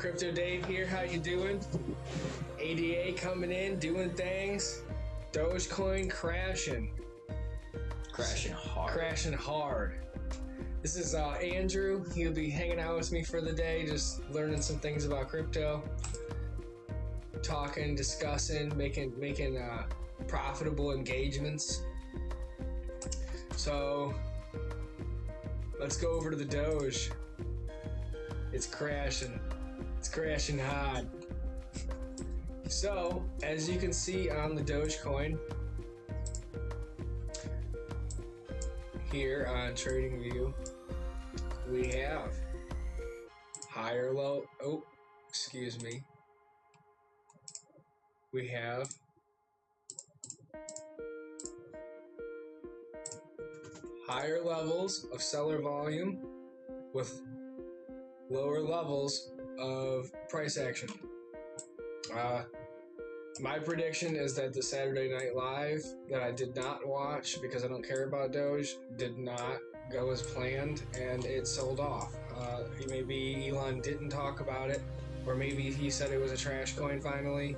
Crypto Dave here. How you doing? ADA coming in, doing things. Dogecoin crashing. Crashing hard. This is Andrew. He'll be hanging out with me for the day, just learning some things about crypto, talking, discussing, making profitable engagements. So let's go over to the Doge. It's crashing hard. So as you can see on the Dogecoin here on TradingView, we have we have higher levels of seller volume with lower levels of price action. My prediction is that the Saturday Night Live that I did not watch because I don't care about Doge did not go as planned, and it sold off. Maybe Elon didn't talk about it, or maybe he said it was a trash coin finally,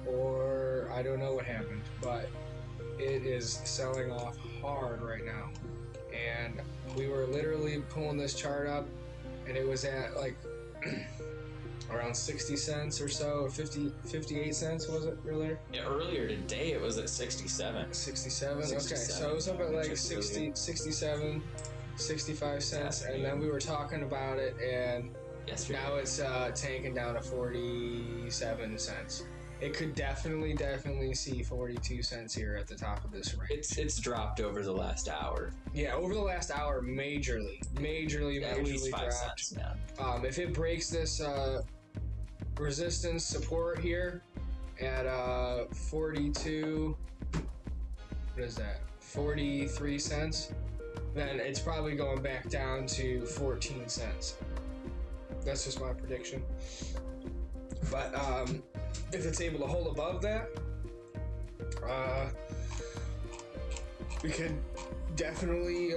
or I don't know what happened, but it is selling off hard right now. And we were literally pulling this chart up, and it was at like around 60 cents or so, or 58 cents, was it earlier? Yeah, earlier today it was at 67. 67? Okay, so it was up at like 67, 65 cents, and then we were talking about it, and yesterday. Now it's tanking down to 47 cents. It could definitely see 42 cents here at the top of this range. It's dropped over the last hour. Yeah, over the last hour, majorly at least 5 dropped. cents now. If it breaks this resistance support here at 42, what is that? 43 cents, then it's probably going back down to 14 cents. That's just my prediction. But if it's able to hold above that, we could definitely,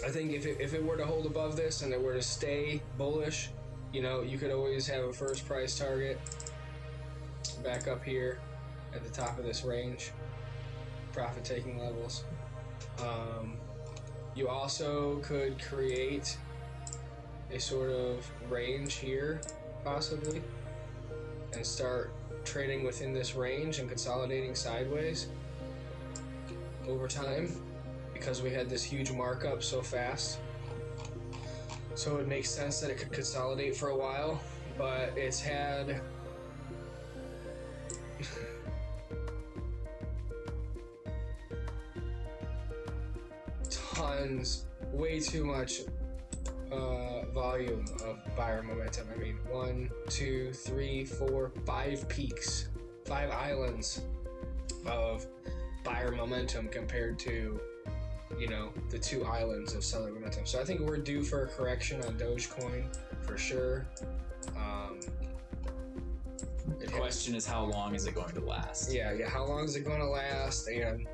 I think if it were to hold above this and it were to stay bullish, you could always have a first price target back up here at the top of this range, profit taking levels. You also could create a sort of range here possibly and start trading within this range and consolidating sideways over time, because we had this huge markup so fast. So it makes sense that it could consolidate for a while, but it's had way too much volume of buyer momentum. I mean, 1, 2, 3, 4, 5 peaks, 5 islands of buyer momentum compared to, the 2 islands of seller momentum. So I think we're due for a correction on Dogecoin for sure. The question is, how long is it going to last? Yeah. How long is it going to last? And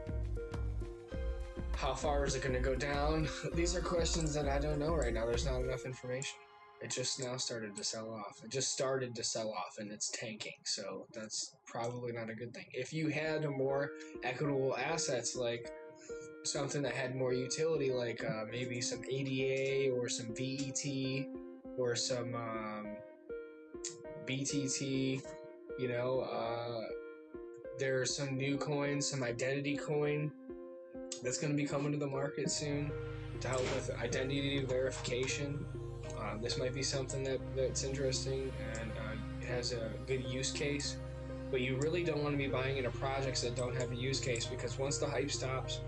how far is it going to go down? These are questions that I don't know right now. There's not enough information. It just now started to sell off. It just started to sell off, and it's tanking. So that's probably not a good thing. If you had more equitable assets, like something that had more utility, like maybe some ADA or some VET or some BTT, there's some new coins, some identity coin that's going to be coming to the market soon to help with identity verification. This might be something that's interesting, and it has a good use case, but you really don't want to be buying into projects that don't have a use case, because once the hype stops,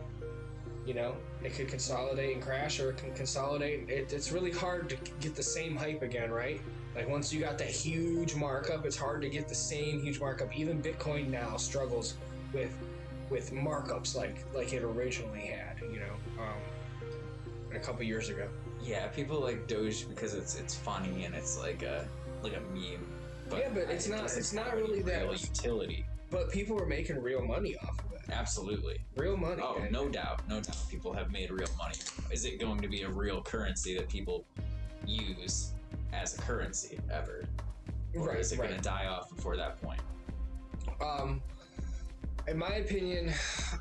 it could consolidate and crash, or it can consolidate. It's really hard to get the same hype again, right? Like once you got that huge markup, it's hard to get the same huge markup. Even Bitcoin now struggles with markups like it originally had, a couple years ago. Yeah, people like Doge because it's funny and it's like a meme. But but it's not really that real utility. But people were making real money off of it. Absolutely. Real money. Oh, no doubt. People have made real money. Is it going to be a real currency that people use as a currency ever? Or Right, is it right. going to die off before that point? In my opinion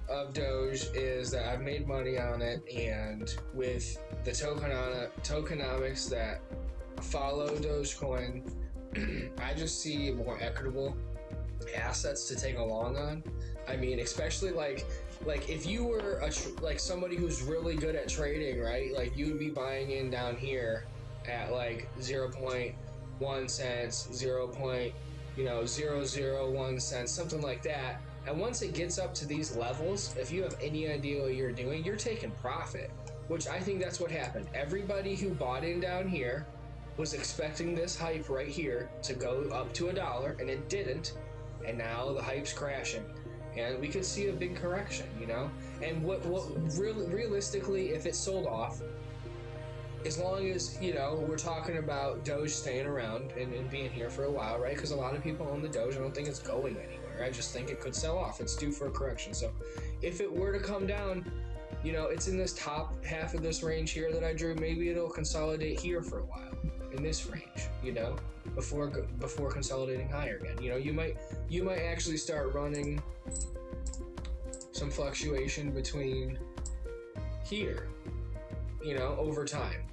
of Doge is that I've made money on it, and with the tokenomics that follow Dogecoin, I just see more equitable assets to take along on. I mean, especially like if you were like somebody who's really good at trading, right? Like you would be buying in down here at like 0.1 cents, 0.001 cents, something like that. And once it gets up to these levels, if you have any idea what you're doing, you're taking profit, which I think that's what happened. Everybody who bought in down here was expecting this hype right here to go up to $1, and it didn't. And now the hype's crashing, and we could see a big correction, you know. And what realistically, if it sold off, as long as, you know, we're talking about Doge staying around and being here for a while, right? Because a lot of people own the Doge. I don't think it's going anywhere. I just think it could sell off. It's due for a correction. So if it were to come down, you know, it's in this top half of this range here that I drew. Maybe it'll consolidate here for a while in this range, you know, before consolidating higher again. You know, you might actually start running some fluctuation between here, you know, over time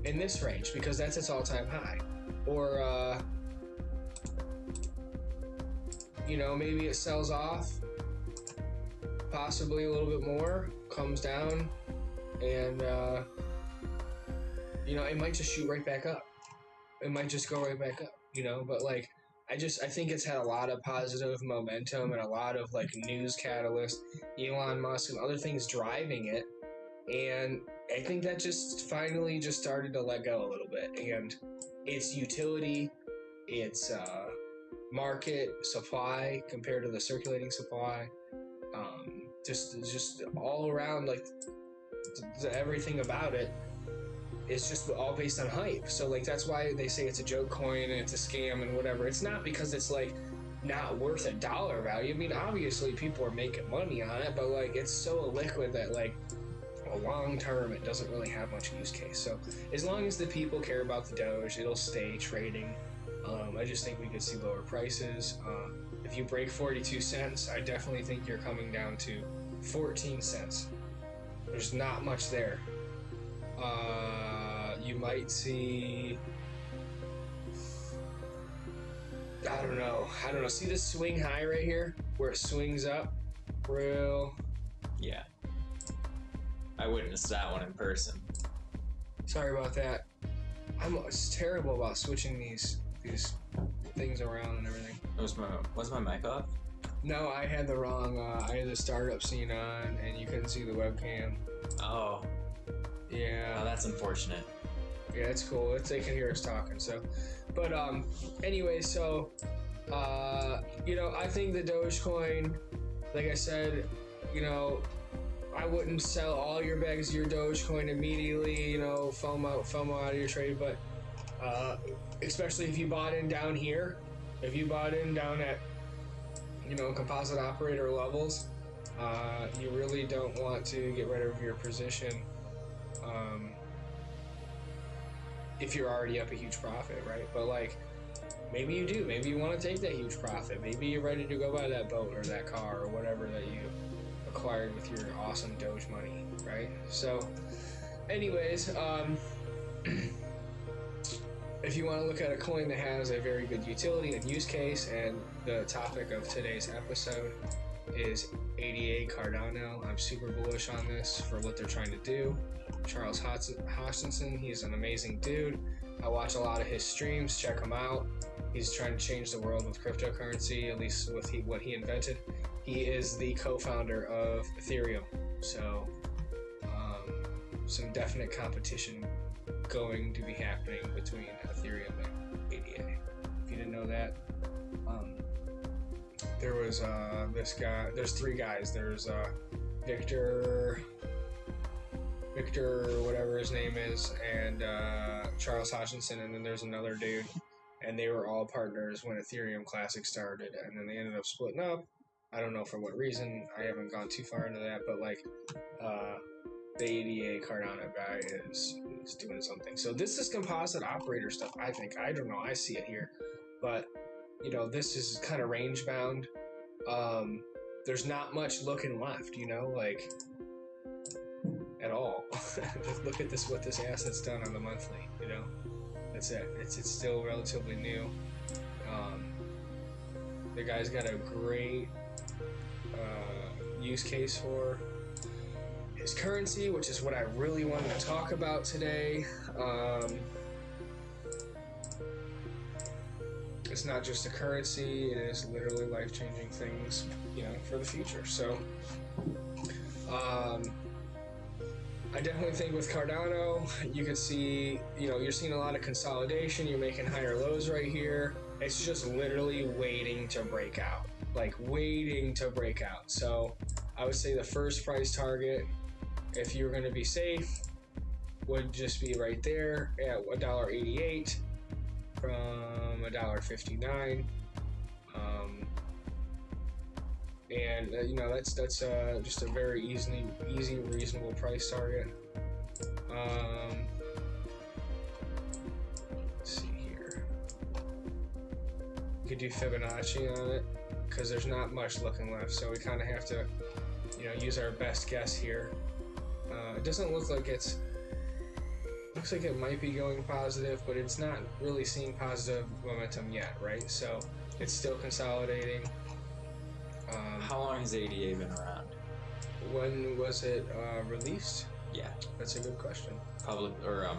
in this range, because that's its all-time high. Or you know, maybe it sells off, possibly a little bit more, comes down, and you know, it might just shoot right back up. It might just go right back up, you know. But like, I think it's had a lot of positive momentum and a lot of like news catalysts, Elon Musk and other things driving it, and I think that just finally just started to let go a little bit. And its utility, its market supply compared to the circulating supply, just all around, like everything about it is just all based on hype. So like that's why they say it's a joke coin and it's a scam and whatever. It's not because it's like not worth $1 value. I mean, obviously people are making money on it, but like it's so illiquid that like long term it doesn't really have much use case. So as long as the people care about the Doge, it'll stay trading. I just think we could see lower prices. If you break 42 cents, I definitely think you're coming down to 14 cents. There's not much there. You might see, I don't know. See this swing high right here where it swings up real? Yeah. I witnessed that one in person. Sorry about that. I'm terrible about switching these things around and everything. Was my mic off? No, I had the wrong. I had the startup scene on, and you couldn't see the webcam. Oh. Yeah. Oh, that's unfortunate. Yeah, it's cool. They can hear us talking. So, but anyway, so you know, I think the Dogecoin, like I said, you know, I wouldn't sell all your bags of your Dogecoin immediately. You know, FOMO out of your trade, but especially if you bought in down here, if you bought in down at, you know, composite operator levels, you really don't want to get rid of your position if you're already up a huge profit, right? But like, maybe you do. Maybe you want to take that huge profit. Maybe you're ready to go buy that boat or that car or whatever that you acquired with your awesome Doge money, right? So, anyways, if you want to look at a coin that has a very good utility and use case, and the topic of today's episode is ADA Cardano. I'm super bullish on this for what they're trying to do. Charles Hoskinson, he's an amazing dude. I watch a lot of his streams, check him out. He's trying to change the world with cryptocurrency, at least with what he invented. He is the co-founder of Ethereum, so some definite competition going to be happening between Ethereum and ADA. If you didn't know that, there was this guy. There's three guys. There's Victor, whatever his name is, and Charles Hoskinson, and then there's another dude, and they were all partners when Ethereum Classic started, and then they ended up splitting up. I don't know for what reason. I haven't gone too far into that, but like the ADA Cardano guy is is doing something. So this is composite operator stuff. I think, I don't know, I see it here, but you know, this is kind of range bound. There's not much looking left, you know, like at all. Just look at this, what this asset's done on the monthly, you know. That's it. It's still relatively new. The guy's got a great use case for his currency, which is what I really wanted to talk about today. It's not just a currency, it is literally life-changing things, you know, for the future. So I definitely think with Cardano, you can see, you know, you're seeing a lot of consolidation. You're making higher lows right here. It's just literally waiting to break out, like waiting to break out. So I would say the first price target, if you're going to be safe, would just be right there at $1.88 from $1.59. And you know, that's just a very easy, reasonable price target. Let's see here. You could do Fibonacci on it because there's not much looking left, so we kind of have to, you know, use our best guess here. It doesn't look like it's. Looks like it might be going positive, but it's not really seeing positive momentum yet, right? So it's still consolidating. How long has ADA been around? When was it released? Yeah, That's a good question. public or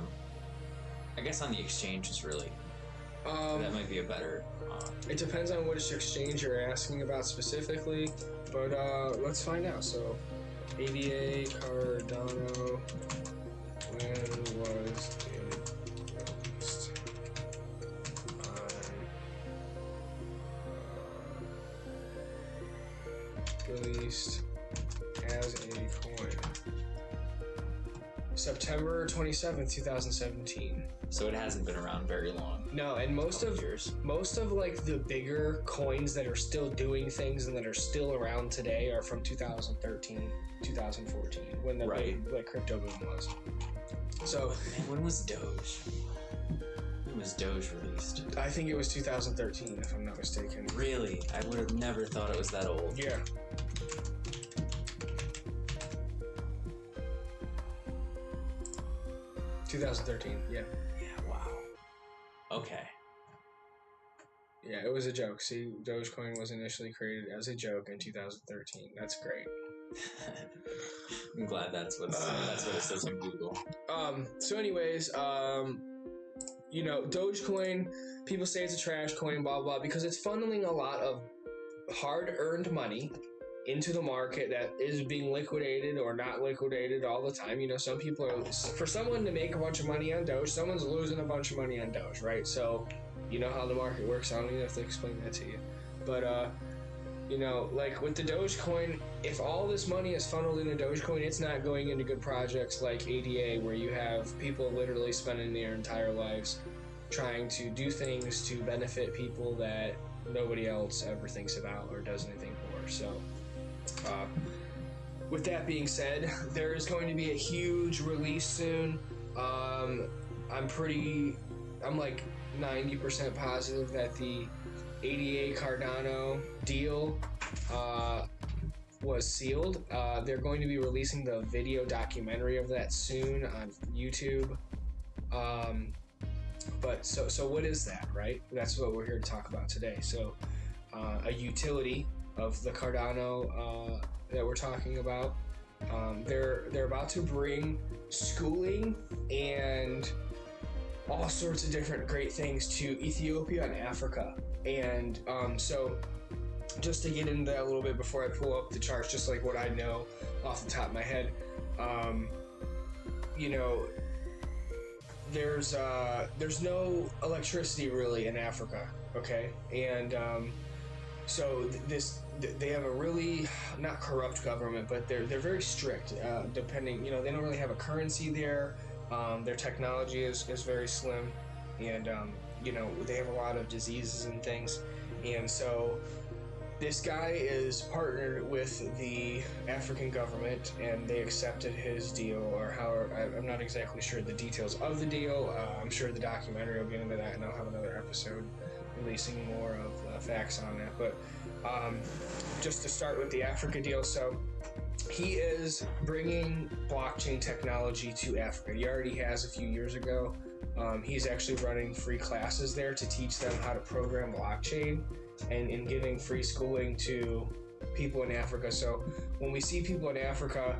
I guess on the exchanges really. That might be a better. It depends on which exchange you're asking about specifically, but let's find out. So, ADA Cardano, when was it released? Released as a coin. September 27th, 2017. So it hasn't been around very long. No, and most of like the bigger coins that are still doing things and that are still around today are from 2013, 2014, when the Right. big, like, crypto boom was. So Man, when was Doge? When was Doge released? I think it was 2013, if I'm not mistaken. Really? I would have never thought it was that old. Yeah. $2013, yeah. Yeah, wow. Okay. Yeah, it was a joke. See, Dogecoin was initially created as a joke in 2013. That's great. I'm glad that's what it says on Google. So anyways, you know, Dogecoin, people say it's a trash coin, blah, blah, because it's funneling a lot of hard-earned money into the market that is being liquidated or not liquidated all the time. You know, some people are, for someone to make a bunch of money on Doge, someone's losing a bunch of money on Doge, right? So, you know how the market works. I don't even have to explain that to you. But, you know, like with the Dogecoin, if all this money is funneled into Dogecoin, it's not going into good projects like ADA, where you have people literally spending their entire lives trying to do things to benefit people that nobody else ever thinks about or does anything for. So, with that being said, there is going to be a huge release soon. I'm like 90% positive that the ADA Cardano deal was sealed. They're going to be releasing the video documentary of that soon on YouTube. But so what is that, right? That's what we're here to talk about today. So a utility of the Cardano that we're talking about. They're about to bring schooling and all sorts of different great things to Ethiopia and Africa. And so just to get into that a little bit before I pull up the charts, just like what I know off the top of my head, you know, there's no electricity really in Africa, okay? And so they have a really not corrupt government, but they're very strict. Depending, you know, they don't really have a currency there. Their technology is very slim, and you know, they have a lot of diseases and things, and so This guy is partnered with the African government, and they accepted his deal, or how I'm not exactly sure the details of the deal. I'm sure the documentary will get into that, and I'll have another episode releasing more of facts on that. But just to start with the Africa deal, so he is bringing blockchain technology to Africa. He already has a few years ago. He's actually running free classes there to teach them how to program blockchain and giving free schooling to people in Africa. So when we see people in Africa,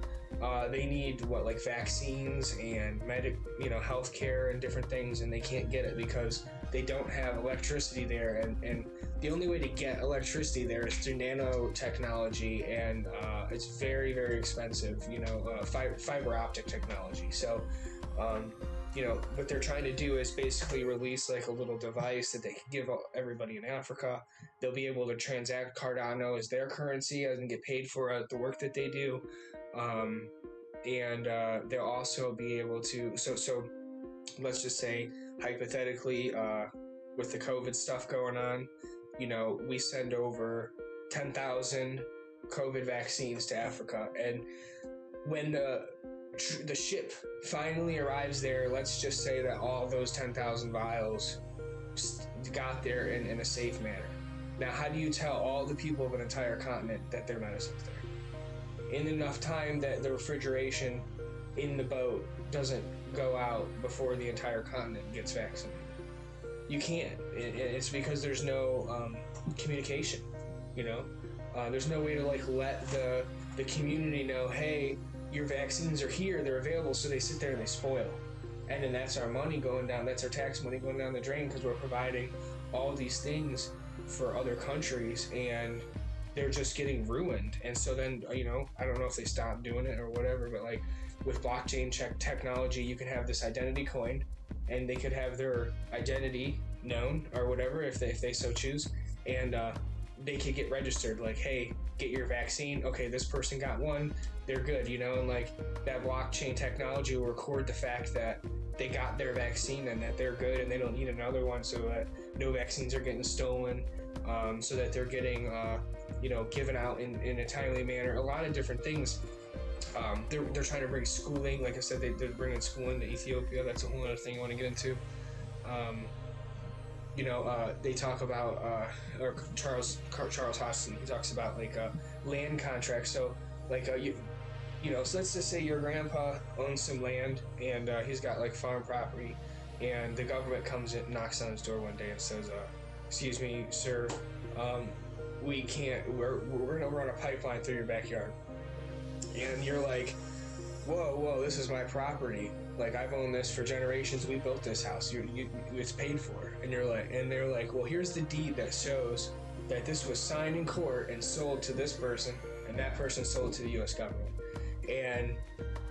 they need like vaccines and healthcare and different things, and they can't get it because they don't have electricity there. And the only way to get electricity there is through nanotechnology, and it's very, very expensive. Fiber optic technology. So what they're trying to do is basically release like a little device that they can give everybody in Africa. They'll be able to transact Cardano as their currency and get paid for the work that they do. And they'll also be able to, so let's just say hypothetically, with the COVID stuff going on, we send over 10,000 COVID vaccines to Africa. And when the ship finally arrives there, let's just say that all those 10,000 vials got there in a safe manner. Now, how do you tell all the people of an entire continent that their medicine's there? In enough time that the refrigeration in the boat doesn't go out before the entire continent gets vaccinated. You can't. It's because there's no communication, There's no way to let the community know, hey, your vaccines are here, they're available, so they sit there and they spoil. And then that's our money going down, that's our tax money going down the drain, because we're providing all these things for other countries, and they're just getting ruined. And so then, I don't know if they stopped doing it or whatever, but like with blockchain technology, you could have this identity coin, and they could have their identity known or whatever if they so choose, and they could get registered, like, hey, get your vaccine, okay, this person got one, they're good, and like that blockchain technology will record the fact that they got their vaccine and that they're good and they don't need another one, so that no vaccines are getting stolen, so that they're getting given out in a timely manner. A lot of different things. They're trying to bring schooling, like I said, they're bringing schooling to Ethiopia. That's a whole other thing I want to get into. They talk about, or Charles Hostin, he talks about like land contracts. So like so let's just say your grandpa owns some land, and he's got like farm property, and the government comes in, knocks on his door one day and says, excuse me, sir, we're gonna run a pipeline through your backyard. And you're like, whoa, this is my property. Like, I've owned this for generations. We built this house. It's paid for. And they're like, well, here's the deed that shows that this was signed in court and sold to this person, and that person sold to the U.S. government. And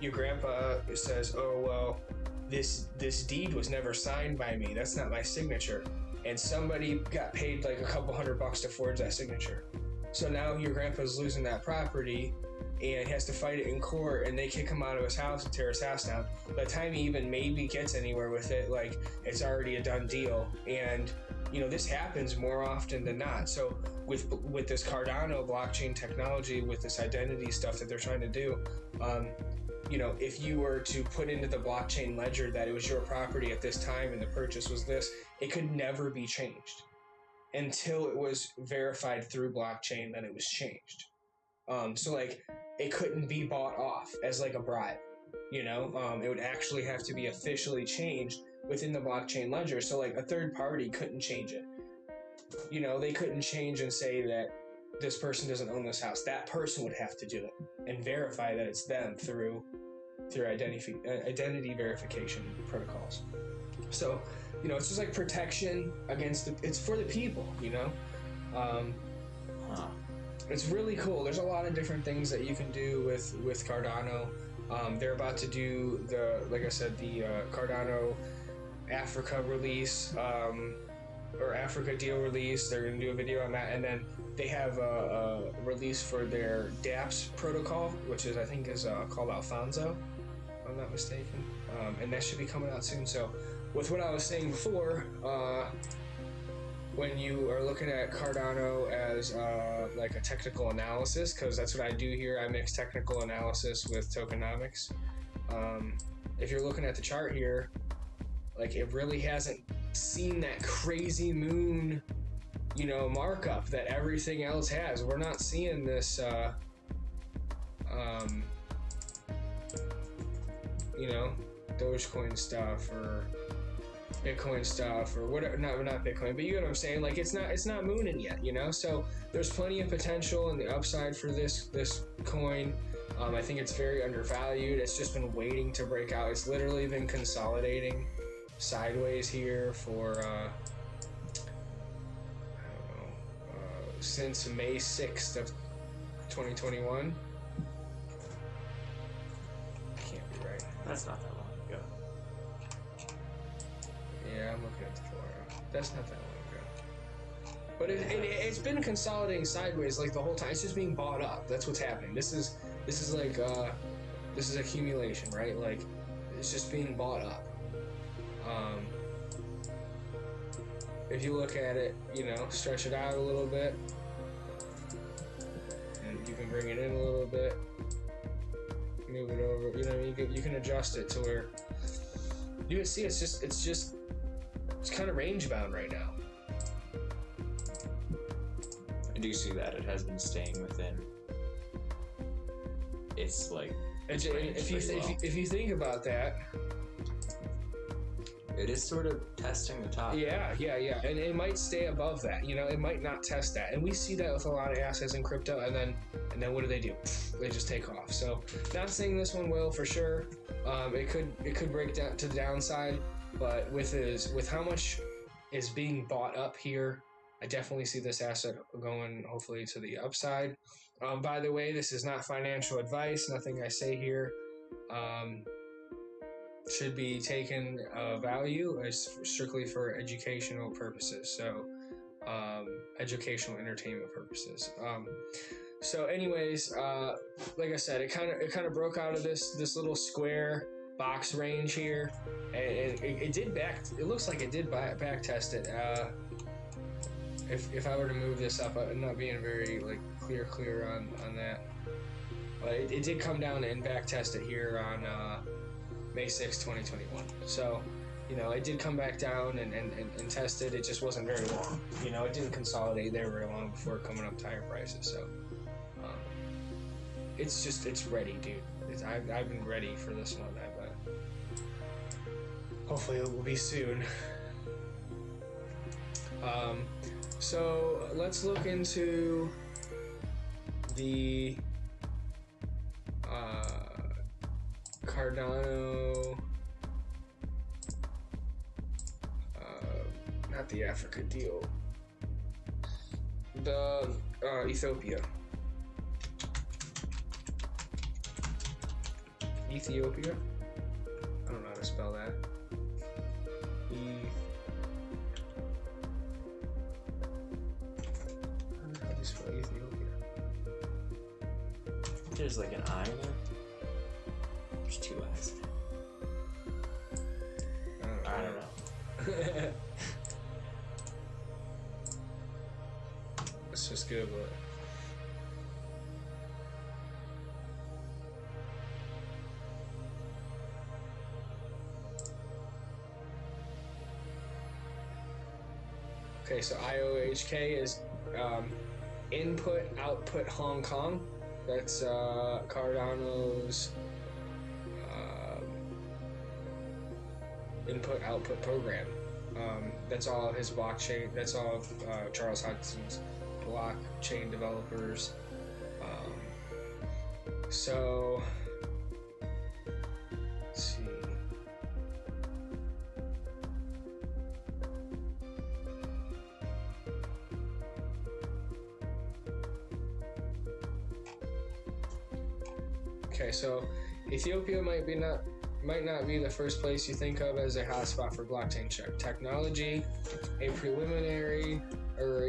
your grandpa says, oh, well, this deed was never signed by me. That's not my signature. And somebody got paid like a couple $100 to forge that signature. So now your grandpa's losing that property, and he has to fight it in court, and they kick him out of his house and tear his house down. By the time he even maybe gets anywhere with it, like, it's already a done deal. And this happens more often than not. So with this Cardano blockchain technology, with this identity stuff that they're trying to do, if you were to put into the blockchain ledger that it was your property at this time and the purchase was this, it could never be changed until it was verified through blockchain that it was changed. So like, it couldn't be bought off as like a bribe, it would actually have to be officially changed within the blockchain ledger. So like, a third party couldn't change it. They couldn't change and say that this person doesn't own this house. That person would have to do it and verify that it's them through identity verification protocols. So, it's just like protection against it's for the people, It's really cool. There's a lot of different things that you can do with Cardano. They're about to do the Cardano Africa release, or Africa deal release. They're going to do a video on that, and then they have a release for their dApps protocol, which is, I think, is called Alfonso, if I'm not mistaken, and that should be coming out soon. So, with what I was saying before, when you are looking at Cardano as like a technical analysis, because that's what I do here. I mix technical analysis with tokenomics. If you're looking at the chart here, like it really hasn't seen that crazy moon, markup that everything else has. We're not seeing this, Dogecoin stuff or Bitcoin stuff or whatever. Not Bitcoin, but you know what I'm saying. Like it's not mooning yet, So there's plenty of potential in the upside for this coin. I think it's very undervalued. It's just been waiting to break out. It's literally been consolidating sideways here for I don't know, since May 6th of 2021. Can't be right. That's not that long ago. Yeah, I'm looking at the floor. That's not that long ago. But it's been consolidating sideways like the whole time. It's just being bought up. That's what's happening. This is like this is accumulation, right? Like it's just being bought up. If you look at it, stretch it out a little bit, and you can bring it in a little bit, move it over. You can adjust it to where you can see it's kind of range bound right now. I do see that it has been staying within. It's like if you think about that. It is sort of testing the top. Yeah, and it might stay above that. It might not test that, and we see that with a lot of assets in crypto. And then what do? They just take off. So, not saying this one will for sure. It could break down to the downside, but with how much is being bought up here, I definitely see this asset going hopefully to the upside. By the way, this is not financial advice. Nothing I say here should be taken value as strictly for educational purposes. So, educational entertainment purposes. So, anyways, like I said, it kind of broke out of this little square box range here, and it did it looks like it did back test it. If I were to move this up, I'm not being very like clear on that, but it did come down and back test it here on May 6, 2021. So, it did come back down and test it. It just wasn't very long. It didn't consolidate there very long before coming up to higher prices. So, it's ready, dude. I've been ready for this one, but hopefully it will be soon. So let's look into the Cardano, not the Africa deal, the Ethiopia. Ethiopia? I don't know how to spell that. How do you spell Ethiopia? There's like an I in there. There's two I's. I don't know. Let's just Google it. Okay, so IOHK is Input Output Hong Kong. That's Cardano's input output program. That's all of his blockchain. That's all of Charles Hudson's blockchain developers. So let's see. Okay, so Ethiopia might not be the first place you think of as a hotspot for blockchain technology. A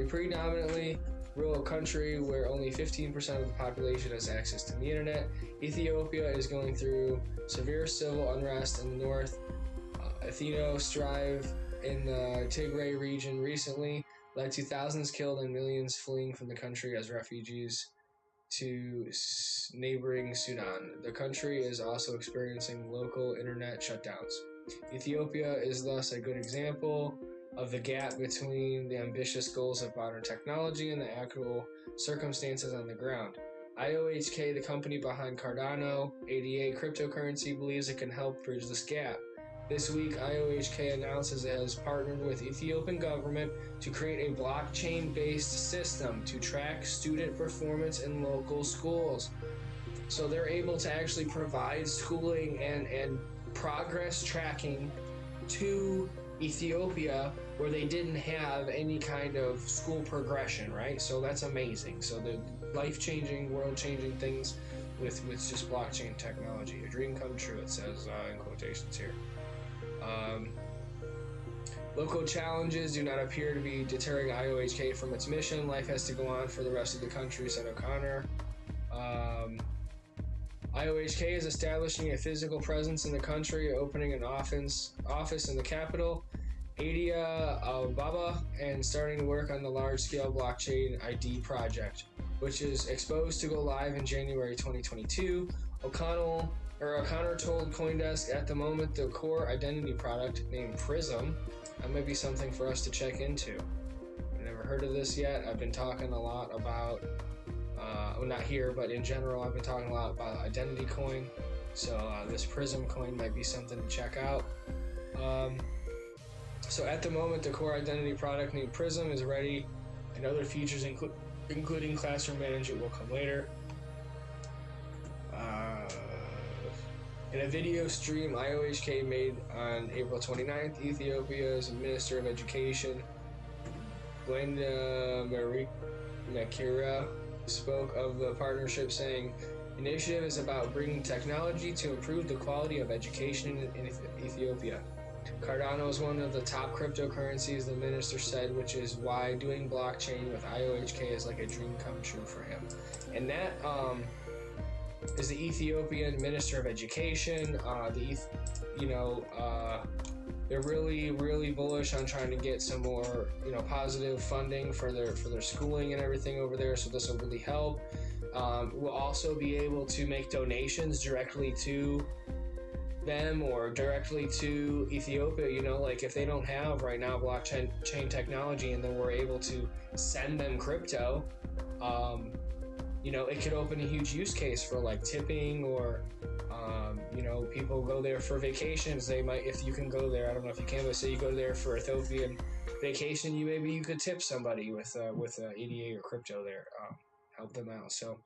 predominantly rural country where only 15% of the population has access to the internet. Ethiopia is going through severe civil unrest in the north. Ethno strive in the Tigray region recently, led to thousands killed and millions fleeing from the country as refugees to neighboring Sudan. The country is also experiencing local internet shutdowns. Ethiopia is thus a good example of the gap between the ambitious goals of modern technology and the actual circumstances on the ground. IOHK, the company behind Cardano, ADA cryptocurrency, believes it can help bridge this gap. This week, IOHK announces it has partnered with Ethiopian government to create a blockchain-based system to track student performance in local schools. So they're able to actually provide schooling and progress tracking to Ethiopia where they didn't have any kind of school progression, right? So that's amazing. So the life-changing, world-changing things with just blockchain technology. A dream come true, it says in quotations here. Local challenges do not appear to be deterring IOHK from its mission. Life has to go on for the rest of the country, said O'Connor. IOHK is establishing a physical presence in the country, opening an office in the capital, Addis Ababa, and starting to work on the large-scale blockchain ID project, which is exposed to go live in January 2022. O'Connor told CoinDesk at the moment the core identity product named Prism, that might be something for us to check into. I've never heard of this yet. I've been talking a lot about, well, not here, but in general, I've been talking a lot about identity coin. So this Prism coin might be something to check out. So at the moment, the core identity product named Prism is ready, and other features including classroom management will come later. In a video stream IOHK made on April 29th, Ethiopia's Minister of Education, Glenda Makira, spoke of the partnership, saying, "The initiative is about bringing technology to improve the quality of education in Ethiopia. Cardano is one of the top cryptocurrencies," the minister said, which is why doing blockchain with IOHK is like a dream come true for him. And that is the Ethiopian Minister of Education. They're really bullish on trying to get some more, positive funding for their schooling and everything over there. So this will really help. We'll also be able to make donations directly to them or directly to Ethiopia. Like if they don't have right now blockchain technology, and then we're able to send them crypto. It could open a huge use case for like tipping or, people go there for vacations. They might, if you can go there, I don't know if you can, but say you go there for Ethiopian vacation, maybe you could tip somebody with EDA or crypto there, help them out. So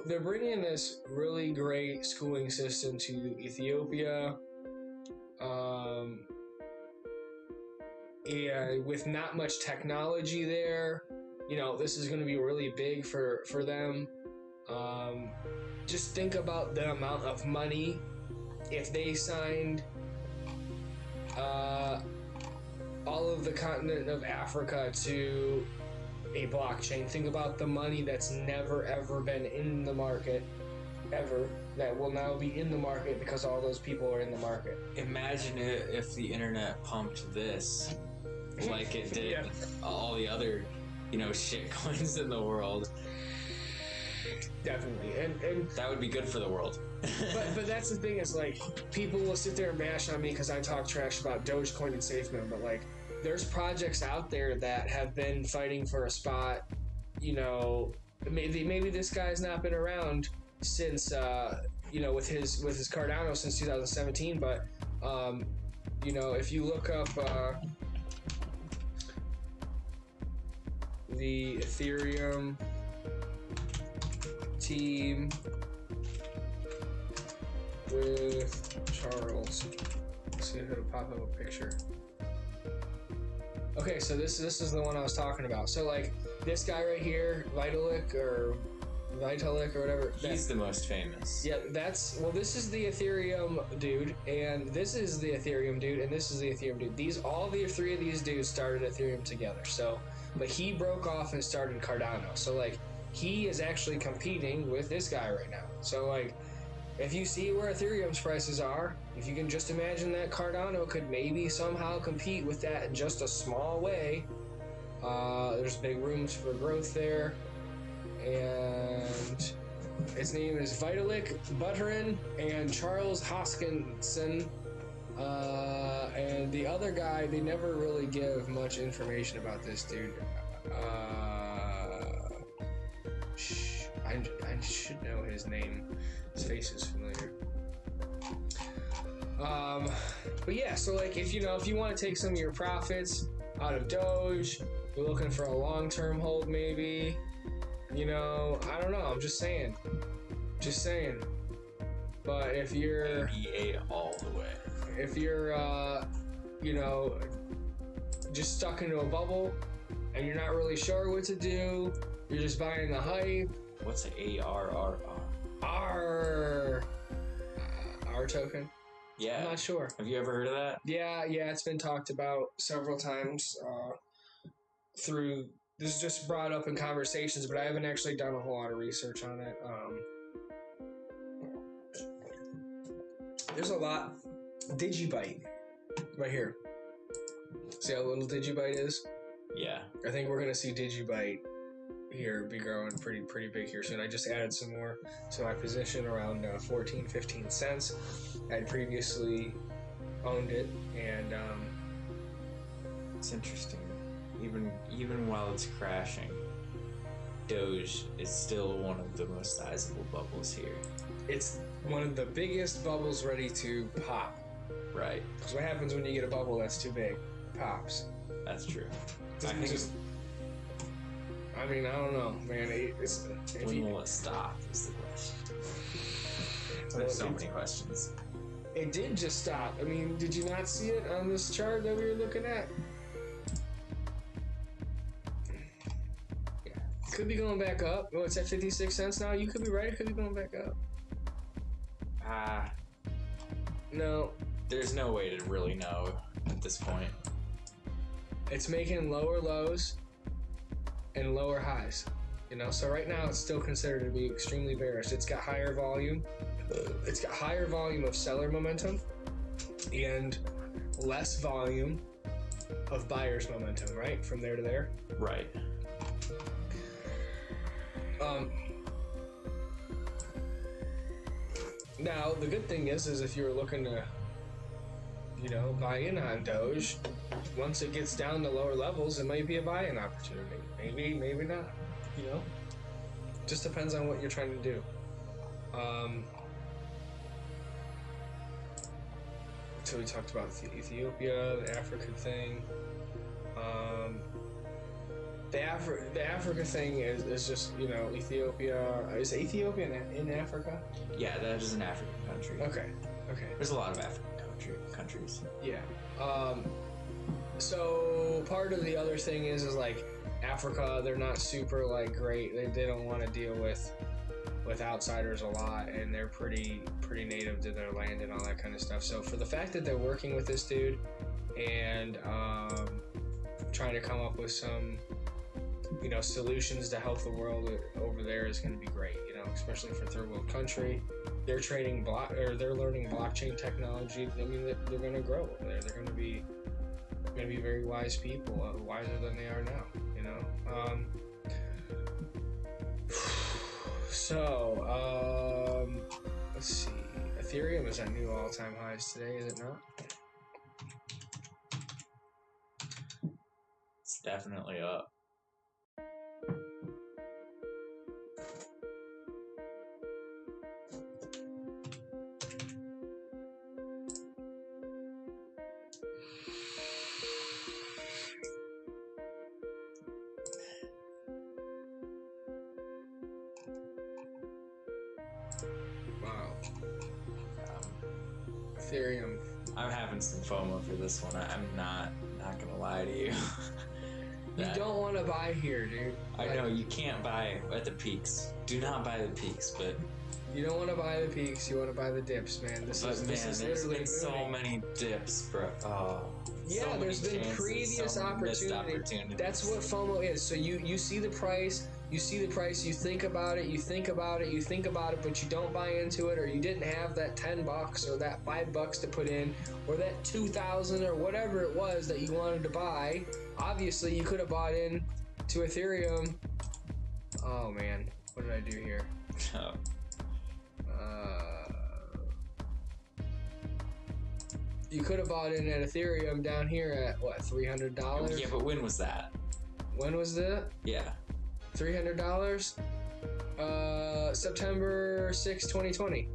they're bringing this really great schooling system to Ethiopia. And with not much technology there, this is going to be really big for them. Just think about the amount of money if they signed all of the continent of Africa to a blockchain. Think about the money that's never ever been in the market ever, that will now be in the market because all those people are in the market. Imagine if the internet pumped this like it did yeah. all the other, shit coins in the world. Definitely, and that would be good for the world. but that's the thing, is like people will sit there and bash on me because I talk trash about Dogecoin and SafeMoon, but like there's projects out there that have been fighting for a spot. Maybe this guy's not been around since with his Cardano since 2017, but if you look up the Ethereum team with Charles, let's see if it'll pop up a picture. Okay, so this is the one I was talking about. So like this guy right here, Vitalik or whatever. He's the most famous. Yeah, this is the Ethereum dude, and this is the Ethereum dude, and this is the Ethereum dude. All the three of these dudes started Ethereum together. So, but he broke off and started Cardano. So like he is actually competing with this guy right now. So like if you see where Ethereum's prices are, if you can just imagine that Cardano could maybe somehow compete with that in just a small way, there's big rooms for growth there. And his name is Vitalik Buterin and Charles Hoskinson. And the other guy, they never really give much information about this dude. I should know his name. His face is familiar. But yeah, so like if you want to take some of your profits out of Doge, you're looking for a long-term hold maybe. I don't know. I'm just saying. But if you're all the way. If you're just stuck into a bubble and you're not really sure what to do, you're just buying the hype. What's an ARRR? R token? Yeah. I'm not sure. Have you ever heard of that? Yeah, it's been talked about several times through. This is just brought up in conversations, but I haven't actually done a whole lot of research on it. There's a lot. Digibyte, right here. See how little Digibyte is? Yeah. I think we're gonna see Digibyte here be growing pretty big here soon. I just added some more to my position around 14-15 cents. I had previously owned it, and it's interesting. Even while it's crashing, Doge is still one of the most sizable bubbles here. It's one of the biggest bubbles ready to pop. Right. Because what happens when you get a bubble that's too big? It pops. That's true. I don't know, man. When will it stop is the question. There's so many questions. It did just stop. Did you not see it on this chart that we were looking at? Could be going back up. Oh, it's at 56 cents now. You could be right. It could be going back up. No. There's no way to really know at this point. It's making lower lows and lower highs. So right now it's still considered to be extremely bearish. It's got higher volume. It's got higher volume of seller momentum and less volume of buyer's momentum, right? From there to there. Right. Now the good thing is if you're looking to buy in on Doge, once it gets down to lower levels, it might be a buy-in opportunity. Maybe not. Just depends on what you're trying to do. So we talked about Ethiopia, the African thing. The Africa thing is just, Ethiopia. Is Ethiopia in Africa? Yeah, that is an African country. Okay. There's a lot of African countries. Yeah. So part of the other thing is like Africa, they're not super great. They don't want to deal with outsiders a lot, and they're pretty native to their land and all that kind of stuff. So for the fact that they're working with this dude and trying to come up with some solutions to help the world over there is going to be great. Especially for third world country. They're trading they're learning blockchain technology. They're going to grow over there. They're going to be very wise people, wiser than they are now. So let's see. Ethereum is at new all-time highs today, is it not? It's definitely up. Wow. Ethereum. I'm having some FOMO for this one. I'm not gonna lie to you. You don't want to buy here, dude. I know you can't buy at the peaks. Do not buy the peaks, but you don't want to buy the peaks. You want to buy the dips, man. This is there's literally been so many dips, bro. Oh, yeah, so there's been chances, previous so opportunities. That's what FOMO is. So you see the price you see the price, you think about it, but you don't buy into it, or you didn't have that $10 or that $5 to put in, or that 2,000 or whatever it was that you wanted to buy. Obviously, you could have bought in to Ethereum. Oh man, what did I do here? You could have bought in at Ethereum down here at what, $300? Yeah, but when was that? When was that? Yeah. $300? September 6, 2020.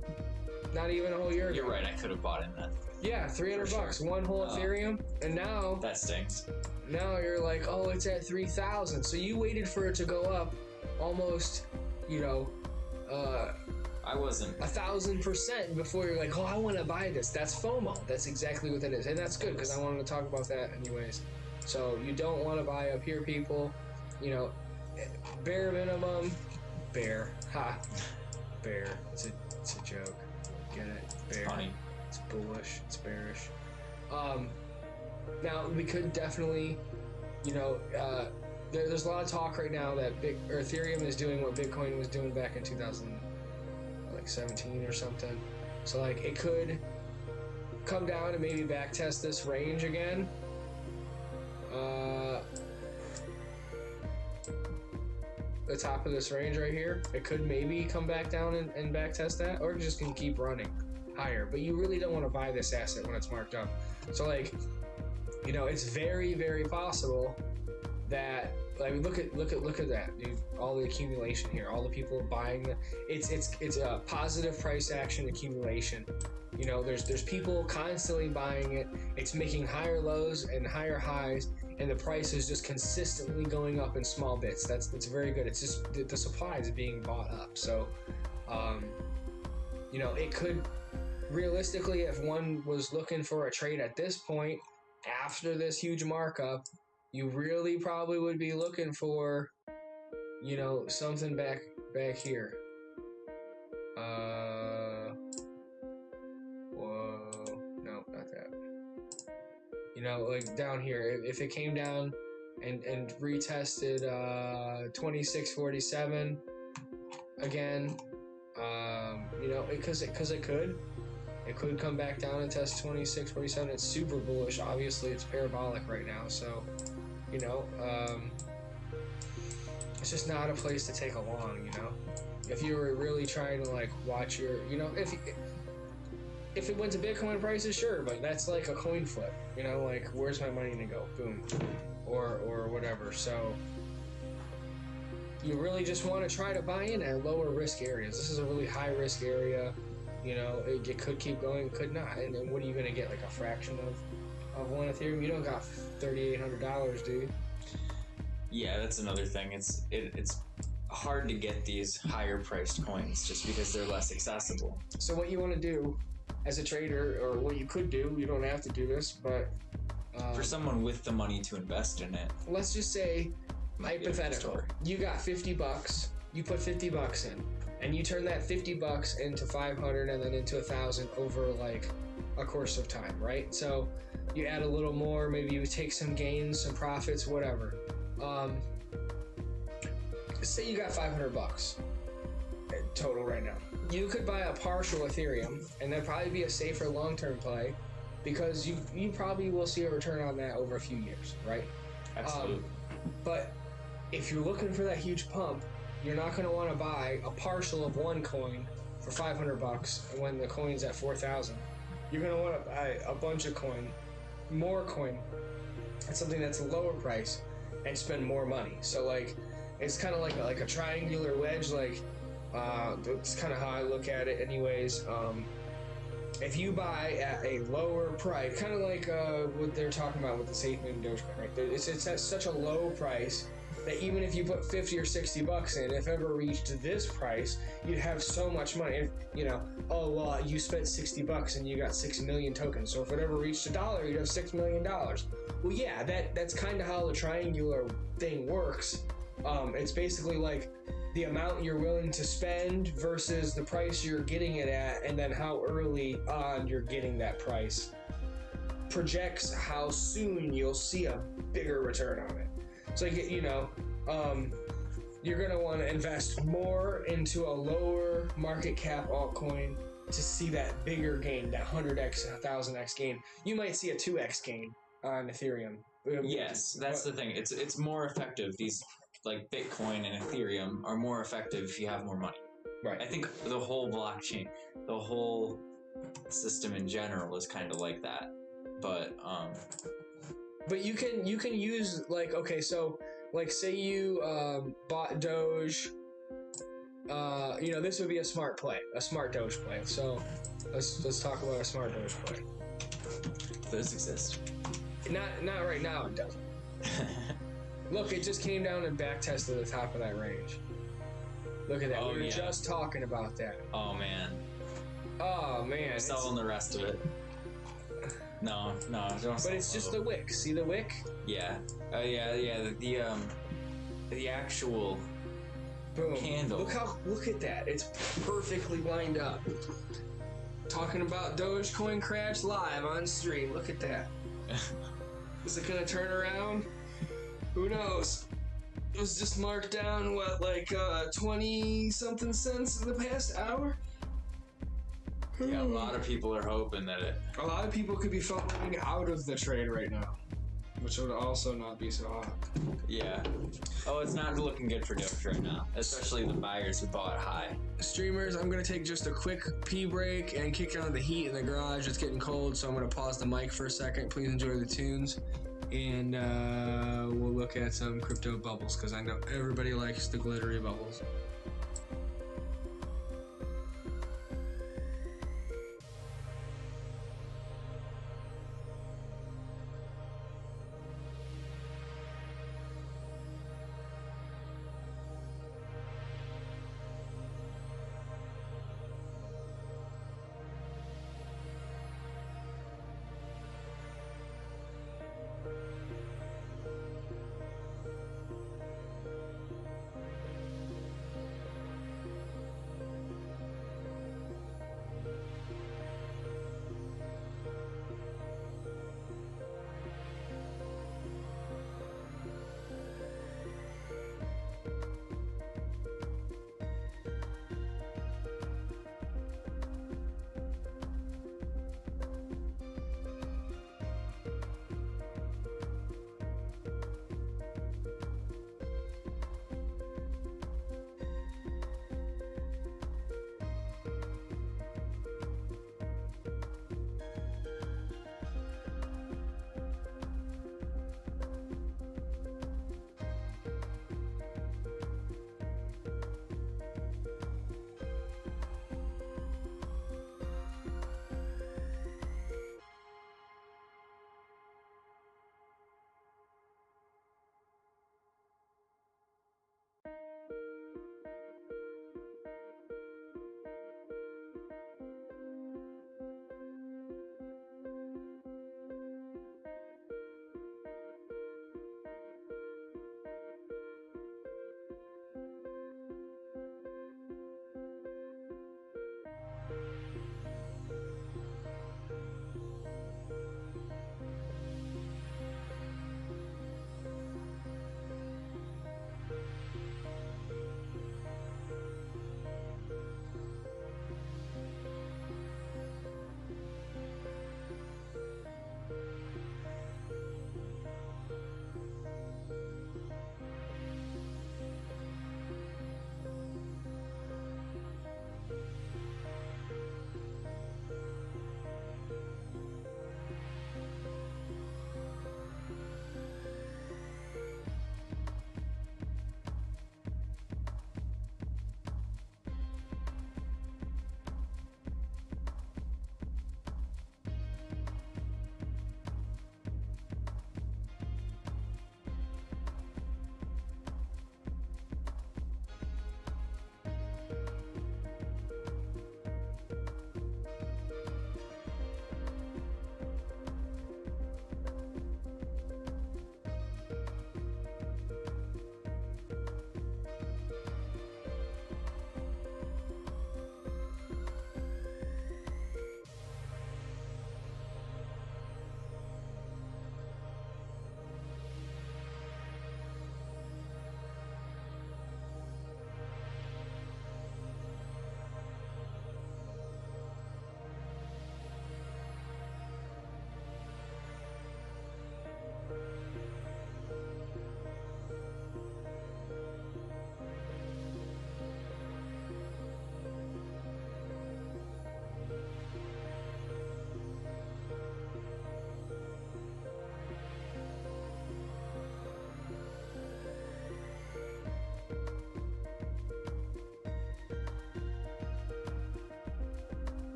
Not even a whole year ago. You're right, I could have bought in that. Yeah, $300, sure. one whole Ethereum, and now that stinks. Now you're like, oh, it's at 3,000. So you waited for it to go up almost, I wasn't 1,000% before you're like, oh, I want to buy this. That's FOMO. That's exactly what that is, and that's good because I wanted to talk about that anyways. So you don't want to buy up here, people. Bare minimum, bear. It's a joke. Get it? Bear. It's funny. It's bullish. It's bearish. Now we could definitely, there's a lot of talk right now that Ethereum is doing what Bitcoin was doing back in 2017 or something. So like it could come down and maybe back test this range again. The top of this range right here, it could maybe come back down and back test that, or it just can keep running higher. But you really don't want to buy this asset when it's marked up. So like, it's very, very possible that, like, look at that, dude. All the accumulation here, all the people buying it's a positive price action accumulation. There's people constantly buying it. It's making higher lows and higher highs, and the price is just consistently going up in small bits. That's very good. It's just the supply is being bought up. So, it could realistically, if one was looking for a trade at this point after this huge markup, you really probably would be looking for, something back here. Like down here, if it came down and retested 2647 again, because it could come back down and test 2647. It's super bullish. Obviously, it's parabolic right now, so it's just not a place to take a long. If you were really trying to like watch your, if it went to Bitcoin prices, sure, but that's like a coin flip, like where's my money to go? Boom. Or whatever. So you really just want to try to buy in at lower risk areas. This is a really high risk area. It could keep going, it could not. And then what are you going to get, like a fraction of one Ethereum? You don't got $3,800, dude. Yeah, that's another thing. It's hard to get these higher priced coins just because they're less accessible. So what you want to do as a trader, or what you could do, you don't have to do this, but for someone with the money to invest in it, let's just say, hypothetical, you got $50, you put $50 in, and you turn that $50 into 500 and then into 1,000 over like a course of time, right? So you add a little more, maybe you take some gains, some profits, whatever. Say you got $500 total right now. You could buy a partial Ethereum, and that'd probably be a safer long-term play, because you probably will see a return on that over a few years, right? Absolutely. But if you're looking for that huge pump, you're not going to want to buy a partial of one coin for $500 when the coin's at 4,000. You're going to want to buy a bunch of more coin, at something that's a lower price, and spend more money. So like, it's kind of like a triangular wedge. Like, that's kind of how I look at it, anyways. If you buy at a lower price, kind of like what they're talking about with the SafeMoon and Dogecoin, right? It's at such a low price that even if you put $50 or $60 in, if ever reached this price, you'd have so much money. You spent $60 and you got 6 million tokens. So if it ever reached $1, you'd have $6 million. Well, yeah, that's kind of how the triangular thing works. It's basically like the amount you're willing to spend versus the price you're getting it at, and then how early on you're getting that price projects how soon you'll see a bigger return on it. So you're going to want to invest more into a lower market cap altcoin to see that bigger gain, that 100x, 1000x gain. You might see a 2x gain on Ethereum. Yes, that's the thing. It's more effective. These like Bitcoin and Ethereum are more effective if you have more money. Right. I think the whole blockchain, the whole system in general is kind of like that. But you can use like, okay, so like say you bought Doge. This would be a smart play, a smart Doge play. So let's talk about a smart Doge play. those exist. Not right now, it doesn't. Look, it just came down and back tested the top of that range. Look at that. We were just talking about that. Oh man. I'm selling the rest of it. No, don't. But it's just the wick. See the wick? Yeah. The actual boom candle. Look at that. It's perfectly lined up. Talking about Dogecoin crash live on stream. Look at that. Is it gonna turn around? Who knows? It was just marked down, 20 something cents in the past hour? Yeah, a lot of people are hoping that a lot of people could be falling out of the trade right now, which would also not be so hot. Yeah. Oh, it's not looking good for Doge right now, especially the buyers who bought high. Streamers, I'm going to take just a quick pee break and kick down the heat in the garage. It's getting cold, so I'm going to pause the mic for a second. Please enjoy the tunes. And we'll look at some crypto bubbles, because I know everybody likes the glittery bubbles.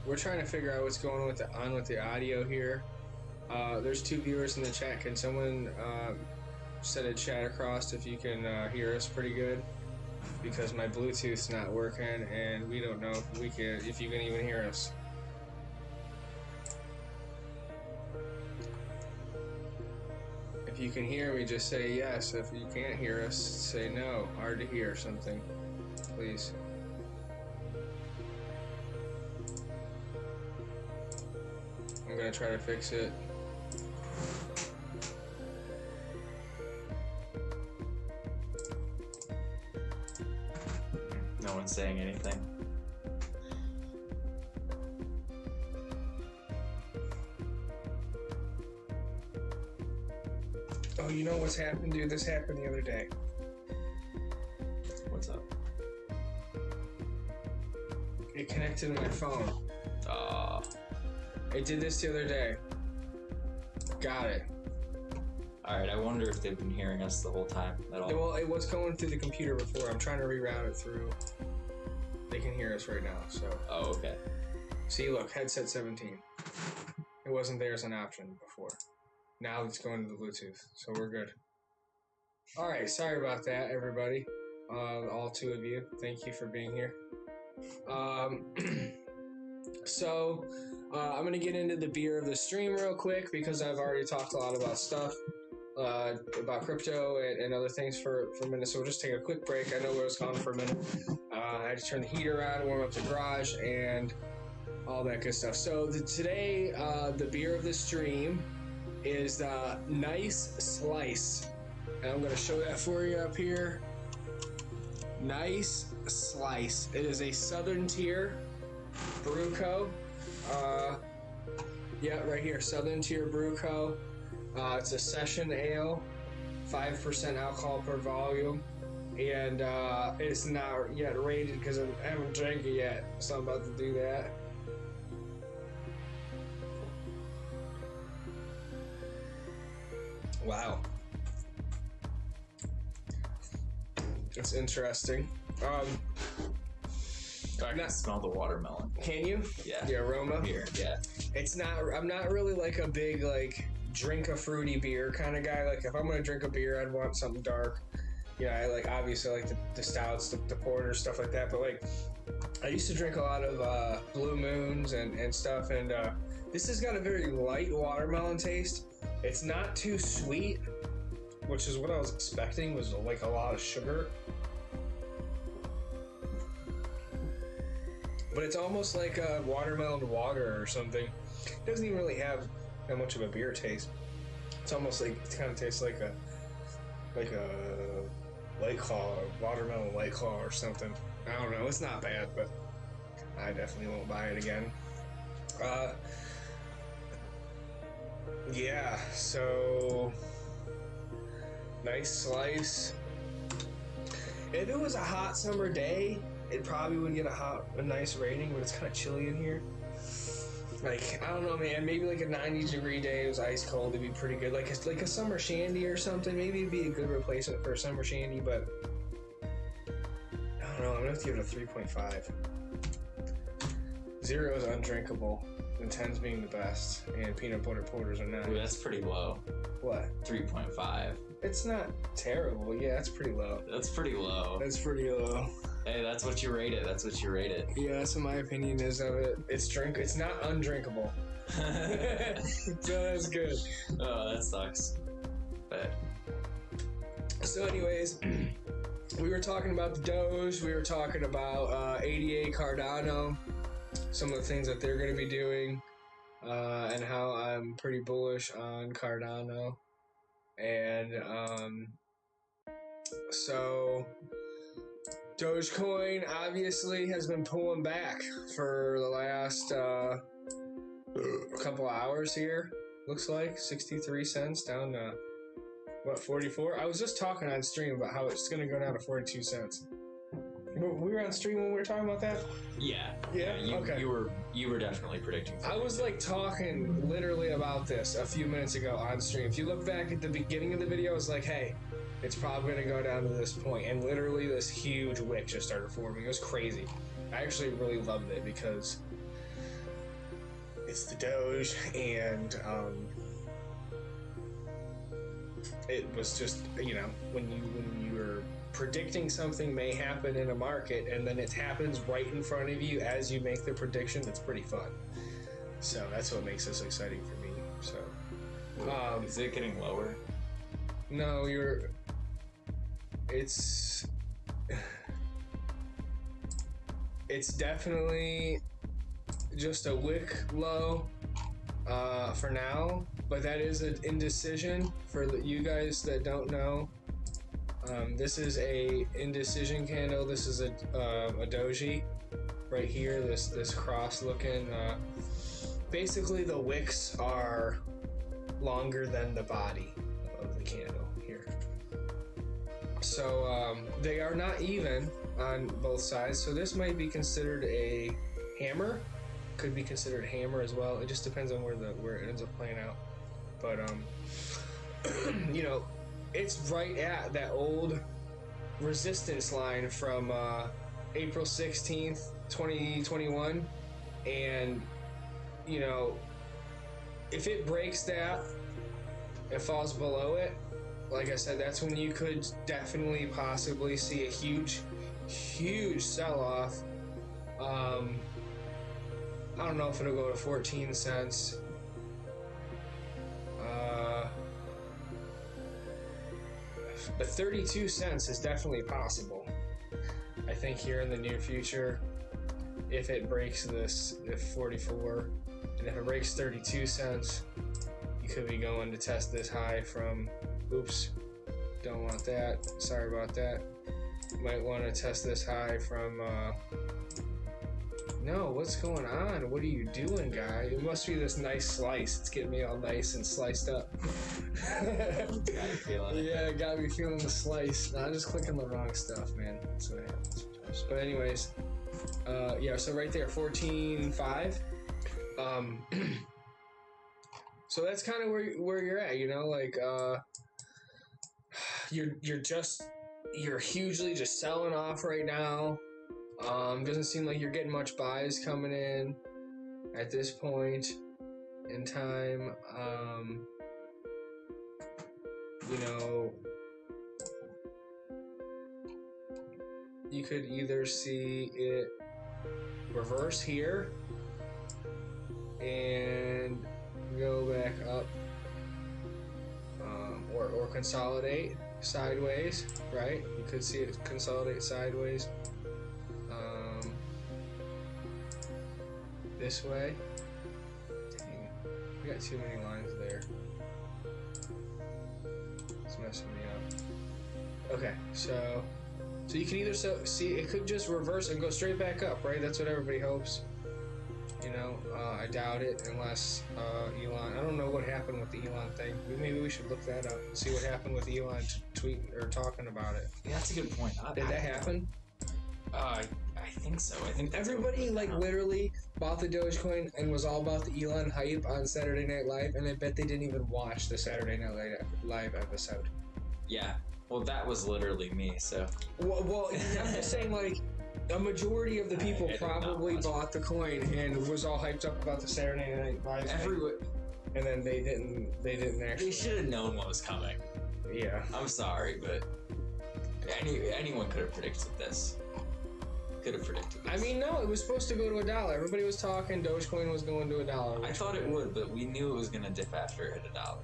we're trying to figure out what's going on with the audio here. There's 2 viewers in the chat. Can someone send a chat across if you can hear us pretty good? Because my Bluetooth's not working, and we don't know if you can even hear us. If you can hear me, just say yes. If you can't hear us, say no. Hard to hear something, please. I'm gonna try to fix it. No one's saying anything. Oh, you know what's happened, dude? This happened the other day. What's up? It connected to my phone. It did this the other day. Got it. Alright, I wonder if they've been hearing us the whole time at all. Well, it was going through the computer before. I'm trying to reroute it through. They can hear us right now, so. Oh, okay. See, look, headset 17. It wasn't there as an option before. Now it's going to the Bluetooth, so we're good. Alright, sorry about that, everybody. All 2 of you. Thank you for being here. So, I'm going to get into the beer of the stream real quick because I've already talked a lot about stuff, about crypto and other things for a minute. So we'll just take a quick break. I know I was gone for a minute. I had to turn the heater on, warm up the garage, and all that good stuff. So today, the beer of the stream is the Nice Slice. And I'm going to show that for you up here. Nice Slice. It is a Southern Tier Brew Co. Yeah, right here, Southern Tier Brew Co. It's a session ale, 5% alcohol per volume, and it's not yet rated because I haven't drank it yet, so I'm about to do that. Wow. It's interesting. I can smell the watermelon. Can you? Yeah. The aroma? Here, yeah. It's not, I'm not really like a big, like, drink a fruity beer kind of guy. Like, if I'm gonna drink a beer, I'd want something dark. Yeah, I like, obviously, like the stouts, the porters, stuff like that. But, like, I used to drink a lot of Blue Moons and stuff. And this has got a very light watermelon taste. It's not too sweet, which is what I was expecting, was like a lot of sugar. But it's almost like a watermelon water or something. It doesn't even really have that much of a beer taste. It's almost like, it kind of tastes like a White Claw, a watermelon White Claw or something. I don't know, it's not bad, but I definitely won't buy it again. Yeah, so Nice Slice. If it was a hot summer day, it probably would get a nice rating, but it's kind of chilly in here. Like, I don't know, man, maybe like a 90-degree day, it was ice cold, it'd be pretty good. Like a summer shandy or something, maybe it'd be a good replacement for a summer shandy, but I don't know, I'm gonna have to give it a 3.5. 0 is undrinkable, and 10's being the best, and peanut butter porters are 9. Ooh, that's pretty low. What? 3.5. It's not terrible, yeah, it's pretty low. That's pretty low. That's pretty low. Hey, that's what you rate it. That's what you rate it. Yeah, that's what my opinion is of it. It's not undrinkable. So that's good. Oh, that sucks. But so anyways, we were talking about the Doge, we were talking about ADA Cardano, some of the things that they're going to be doing, and how I'm pretty bullish on Cardano. And so Dogecoin obviously has been pulling back for the last couple of hours here. Looks like 63 cents down to what, 44? I was just talking on stream about how it's going to go down to 42 cents. We were on stream when we were talking about that? yeah. Okay. You were definitely predicting. I was like talking literally about this a few minutes ago on stream. If you look back at the beginning of the video, I was like, hey, it's probably going to go down to this point. And literally this huge wick just started forming. It was crazy. I actually really loved it because it's the Doge, and it was just, you know, when you're predicting something may happen in a market and then it happens right in front of you as you make the prediction, it's pretty fun. So that's what makes this exciting for me. So is it getting lower? No, it's definitely just a wick low for now, but that is an indecision for you guys that don't know. This is a indecision candle. This is a doji right here. This cross looking. Basically, the wicks are longer than the body of the candle here. So they are not even on both sides. So this might be considered a hammer. Could be considered a hammer as well. It just depends on where it ends up playing out. But you know, it's right at that old resistance line from April 16th, 2021, and you know, if it breaks that, it falls below it, like I said, that's when you could definitely possibly see a huge sell-off. I don't know if it'll go to 14 cents. But 32 cents is definitely possible. I think here in the near future, if it breaks this, if 44, and if it breaks 32 cents, you could be going to test this high from, oops, don't want that, sorry about that. You might want to test this high from, no, what's going on? What are you doing, guy? It must be this nice slice. It's getting me all nice and sliced up. Got you feeling it. Yeah, got me feeling the slice. No, I'm just clicking the wrong stuff, man. That's what happens. But anyways, yeah, so right there, 14.5. So that's kind of where you're at, you know, like you're hugely just selling off right now. Doesn't seem like you're getting much buys coming in at this point in time. You know, you could either see it reverse here and go back up, or consolidate sideways, right? You could see it consolidate sideways. This way. Dang, we got too many lines there. It's messing me up. Okay, so you can either see it could just reverse and go straight back up, right? That's what everybody hopes. You know, I doubt it unless Elon. I don't know what happened with the Elon thing. Maybe we should look that up and see what happened with Elon tweeting or talking about it. Yeah, that's a good point. Did that happen? I think so. I think everybody literally bought the Dogecoin and was all about the Elon hype on Saturday Night Live, and I bet they didn't even watch the Saturday Night Live episode. Yeah. Well, that was literally me. So. Well, I'm just saying, like, a majority of the people probably bought the coin and was all hyped up about the Saturday Night Live. And then they didn't actually. They should have known what was coming. Yeah. I'm sorry, but anyone could have predicted this. Could have predicted this. I mean, no, it was supposed to go to $1. Everybody was talking Dogecoin was going to $1. I thought it would, but we knew it was going to dip after it hit $1.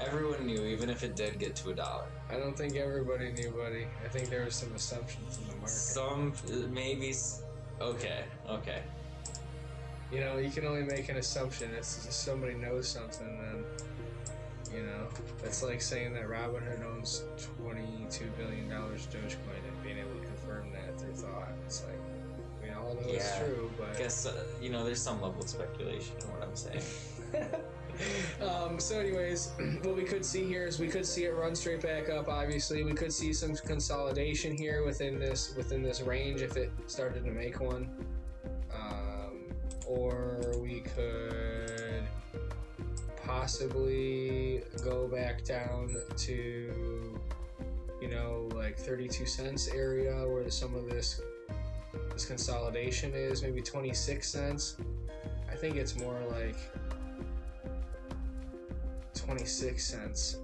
Everyone knew, even if it did get to $1. I don't think everybody knew, buddy. I think there was some assumptions in the market. Some, maybe. Okay. You know, you can only make an assumption. It's just somebody knows something, then, you know. It's like saying that Robinhood owns $22 billion Dogecoin and being able to confirm that through thought. It's like, we all know it's true, but... I guess, you know, there's some level of speculation in what I'm saying. So anyways, what we could see here is we could see it run straight back up. Obviously, we could see some consolidation here within this range if it started to make one, or we could possibly go back down to, you know, like 32 cents area where some of this consolidation is, maybe 26 cents. I think it's more like 26 cents.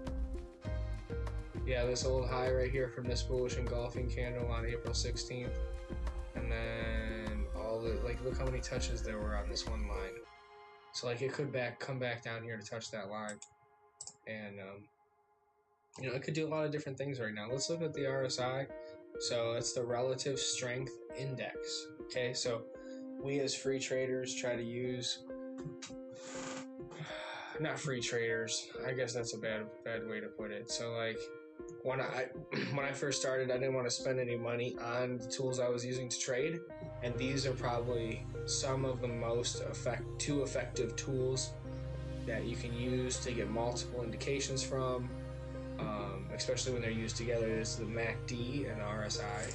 Yeah, this old high right here from this bullish engulfing candle on April 16th. And then all the, like, look how many touches there were on this one line. So, like, it could come back down here to touch that line. And, you know, it could do a lot of different things right now. Let's look at the RSI. So, it's the Relative Strength Index. Okay, so we as free traders try to use... Not free traders. I guess that's a bad way to put it. So, like... When I first started, I didn't want to spend any money on the tools I was using to trade, and these are probably some of the most effective tools that you can use to get multiple indications from, especially when they're used together. Is the MACD and RSI.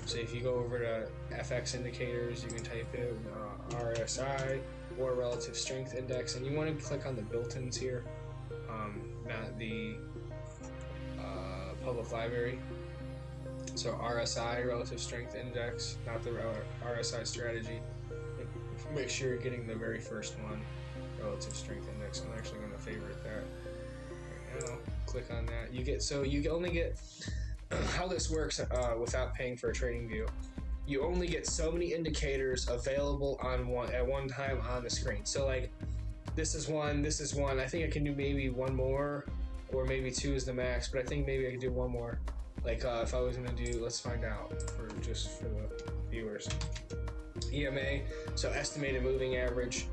So if you go over to FX indicators, you can type in RSI or Relative Strength Index, and you want to click on the built-ins here, not the public library. So RSI, Relative Strength Index, not the RSI strategy. Make sure you're getting the very first one, Relative Strength Index. I'm actually going to favorite that right now. Click on that. You only get how this works without paying for a trading view. You only get so many indicators available at one time on the screen. So like this is one. I think I can do maybe one more. Or maybe 2 is the max, but I think maybe I could do one more. Like if I was gonna do, let's find out for the viewers. EMA, so estimated moving average,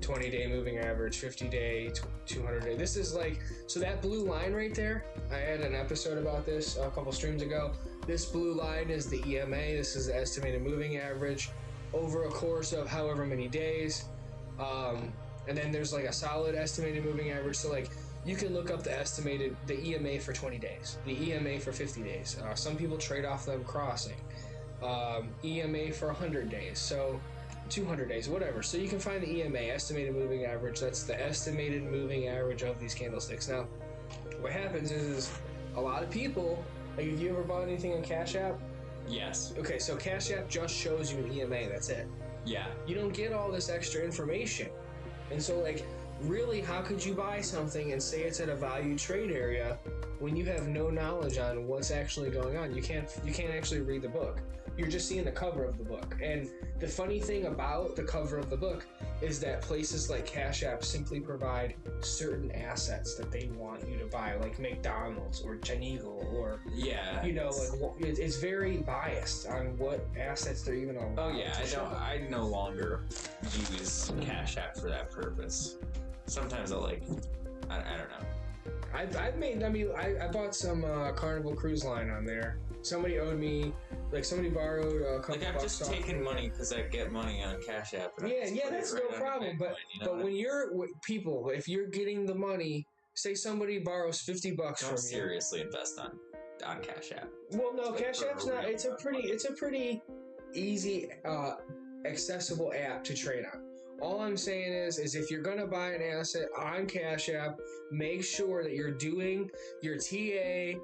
20-day moving average, 50-day, 200-day. This is like, so that blue line right there, I had an episode about this a couple streams ago. This blue line is the EMA. This is the estimated moving average over a course of however many days. And then there's like a solid estimated moving average. So like you can look up the EMA for 20 days, the EMA for 50 days. Some people trade off them crossing. EMA for 100 days, so 200 days, whatever. So you can find the EMA, estimated moving average. That's the estimated moving average of these candlesticks. Now, what happens is a lot of people, like if you ever bought anything on Cash App? Yes. Okay, so Cash App just shows you an EMA, that's it. Yeah. You don't get all this extra information. And so, like, really, how could you buy something and say it's at a value trade area when you have no knowledge on what's actually going on? You can't actually read the book. You're just seeing the cover of the book. And the funny thing about the cover of the book is that places like Cash App simply provide certain assets that they want you to buy, like McDonald's or Gen Eagle or, you know, like it's very biased on what assets they're even allowed. Oh yeah, I no longer use Cash App for that purpose. Sometimes I don't know. I bought some Carnival Cruise Line on there. Somebody owed me, like somebody borrowed a couple bucks. Like I've just taken money because I get money on Cash App. Yeah, that's no problem. But when you're people, if you're getting the money, say somebody borrows $50 from you. Seriously invest on Cash App. Well, no, Cash App's not. It's a pretty easy, accessible app to trade on. All I'm saying is if you're gonna buy an asset on Cash App, make sure that you're doing your TA,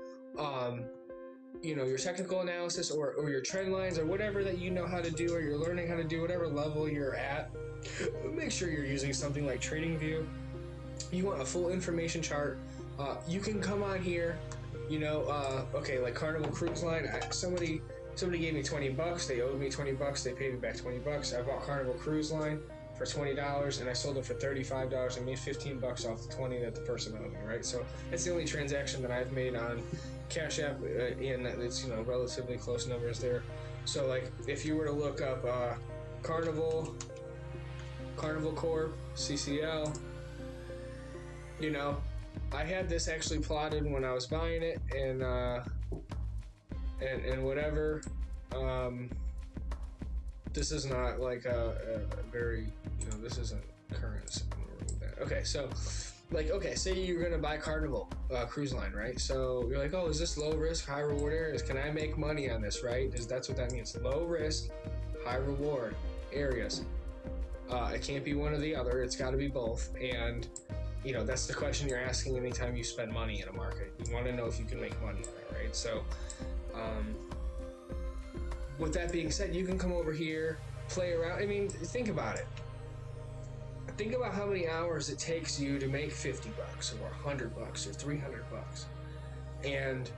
you know, your technical analysis or your trend lines or whatever that you know how to do, or you're learning how to do, whatever level you're at. Make sure you're using something like TradingView. You want a full information chart. You can come on here, you know, okay, like Carnival Cruise Line. Somebody gave me $20. They owed me $20. They paid me back $20. I bought Carnival Cruise Line for $20 and I sold it for $35 and made $15 off the $20 that the person owed me, right? So that's the only transaction that I've made on Cash App, and it's, you know, relatively close numbers there. So like if you were to look up Carnival Corp, CCL, you know, I had this actually plotted when I was buying it, and whatever. This is not like a very, you know, this isn't current. So I'm gonna remove that. Okay, so like, okay, say you're gonna buy Carnival Cruise Line, right? So you're like, oh, is this low risk, high reward areas? Can I make money on this, right? That's what that means. Low risk, high reward areas. It can't be one or the other. It's got to be both. And you know, that's the question you're asking anytime you spend money in a market. You want to know if you can make money on it, right? So with that being said, you can come over here play around. I mean, think about it. Think about how many hours it takes you to make $50 or $100 or $300, and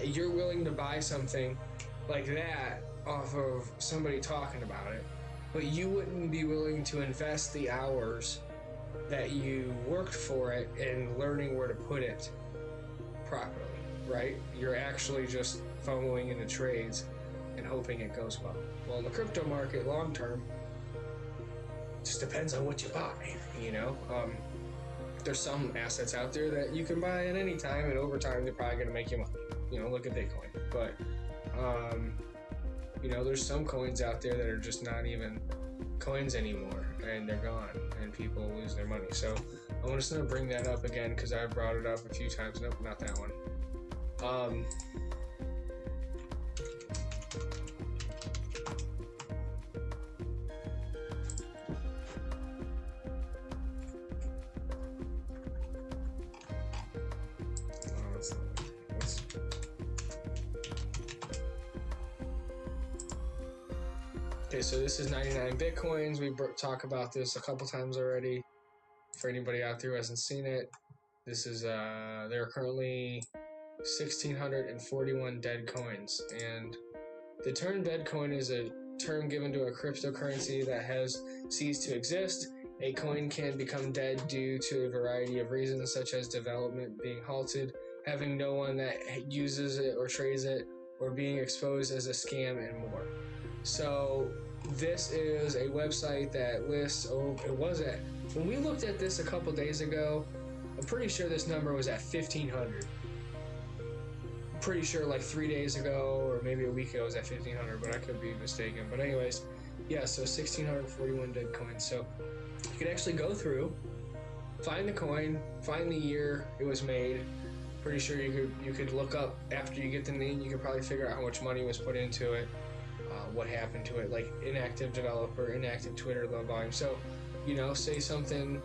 you're willing to buy something like that off of somebody talking about it, but you wouldn't be willing to invest the hours that you worked for it in learning where to put it properly, right? You're actually just following in the trades and hoping it goes well. Well, in the crypto market, long term, just depends on what you buy, you know? There's some assets out there that you can buy at any time, and over time, they're probably going to make you money. You know, look at Bitcoin. But, you know, there's some coins out there that are just not even coins anymore, and they're gone, and people lose their money. So I'm just going to bring that up again because I've brought it up a few times. Nope, not that one. Okay, so this is 99 Bitcoins. We talk about this a couple times already. For anybody out there who hasn't seen it, this is, there are currently 1,641 dead coins. And the term dead coin is a term given to a cryptocurrency that has ceased to exist. A coin can become dead due to a variety of reasons, such as development being halted, having no one that uses it or trades it, or being exposed as a scam, and more. So this is a website that lists, when we looked at this a couple days ago, I'm pretty sure this number was at 1,500. I'm pretty sure like 3 days ago or maybe a week ago it was at 1,500, but I could be mistaken. But anyways, yeah, so 1,641 dead coins. So you can actually go through, find the coin, find the year it was made. Pretty sure you could look up after you get the name, you could probably figure out how much money was put into it. What happened to it, like inactive developer, inactive Twitter, low volume. So, you know, say something,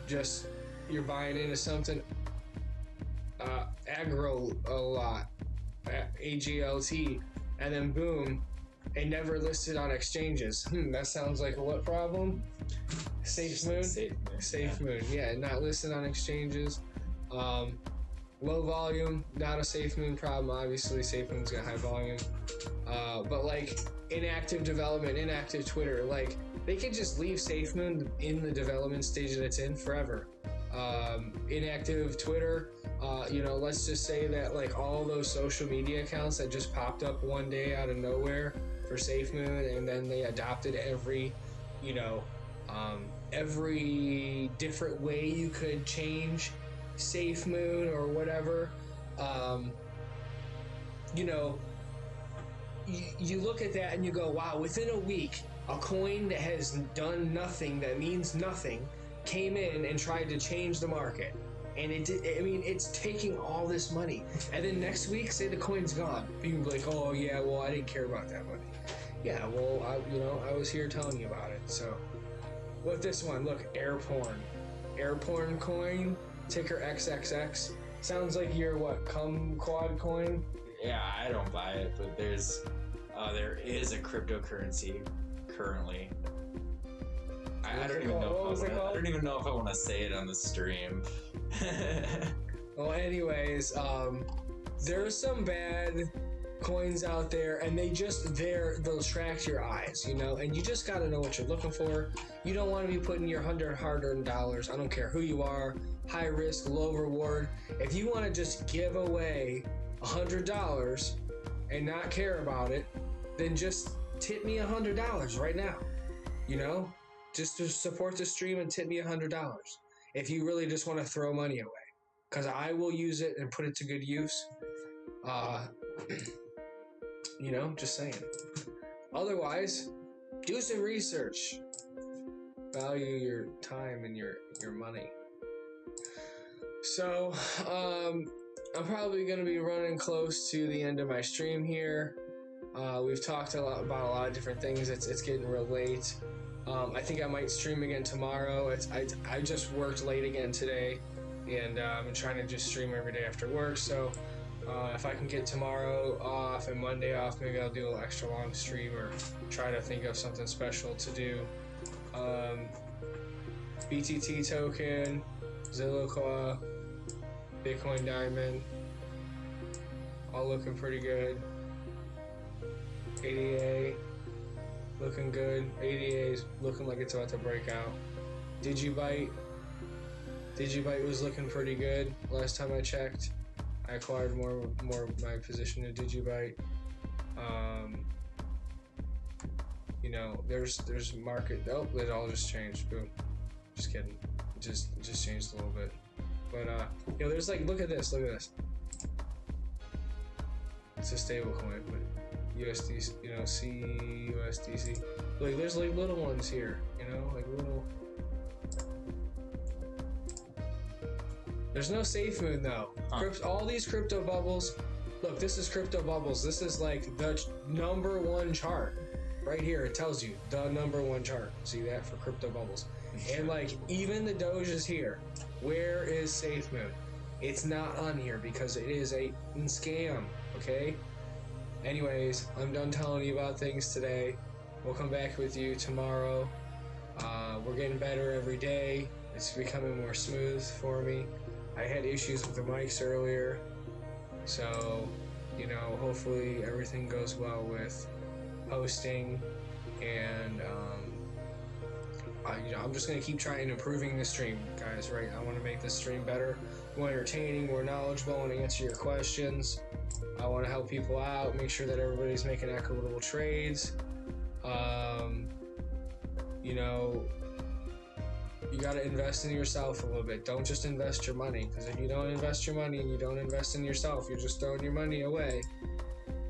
just you're buying into something, aggro a lot, AGLT, and then boom, it never listed on exchanges. That sounds like a what problem? Safe Moon? Safe Moon, yeah, not listed on exchanges. Low volume, not a Safe Moon problem. Obviously, Safe Moon's got high volume. But like inactive development, inactive Twitter, like they could just leave Safe Moon in the development stage that it's in forever. Inactive Twitter, you know, let's just say that like all those social media accounts that just popped up one day out of nowhere for Safe Moon, and then they adopted every, you know, every different way you could change Safe Moon or whatever. You know, you look at that and you go, wow, within a week, a coin that has done nothing, that means nothing, came in and tried to change the market. And it did, I mean, it's taking all this money. And then next week, say the coin's gone. People be like, oh yeah, well, I didn't care about that money. Yeah, well, I was here telling you about it. So, with this one, look, air porn coin, ticker XXX. Sounds like your Kumquat coin? Yeah, I don't buy it, but there is a cryptocurrency currently. I don't even know if I want to say it on the stream. Well, anyways, there's some bad coins out there, and they'll attract your eyes, you know, and you just got to know what you're looking for. You don't want to be putting your hard-earned dollars, I don't care who you are, high risk, low reward. If you want to just give away $100 and not care about it, then just tip me $100 right now, you know, just to support the stream, and tip me $100 if you really just want to throw money away, because I will use it and put it to good use. You know, just saying. Otherwise, do some research. Value your time and your money. So, I'm probably going to be running close to the end of my stream here. We've talked about a lot of different things. It's getting real late. I think I might stream again tomorrow. I just worked late again today, and I'm trying to just stream every day after work. So If I can get tomorrow off and Monday off, maybe I'll do an extra long stream or try to think of something special to do. BTT token, Zilliqua, Bitcoin Diamond, all looking pretty good. ADA looking good. ADA is looking like it's about to break out. Digibyte was looking pretty good last time I checked. I acquired more of my position in Digibyte. You know, there's market. Oh, it all just changed. Boom. Just kidding. It just changed a little bit. But you know, there's like, look at this. It's a stable coin, but USD, you know, CUSDC. Like, there's like little ones here, you know, like little. There's no safe moon though. All these crypto bubbles. Look, this is crypto bubbles. This is like the #1 chart. Right here, it tells you the #1 chart. See that for crypto bubbles. And like, even the Doge is here. Where is safe moon? It's not on here because it is a scam, okay? Anyways, I'm done telling you about things today. We'll come back with you tomorrow. We're getting better every day. It's becoming more smooth for me. I had issues with the mics earlier, so, you know, hopefully everything goes well with hosting, and you know, I'm just gonna keep trying improving the stream, guys. Right? I want to make this stream better, more entertaining, more knowledgeable, and answer your questions. I want to help people out, make sure that everybody's making equitable trades. You know, you got to invest in yourself a little bit. Don't just invest your money, because if you don't invest your money and you don't invest in yourself, you're just throwing your money away.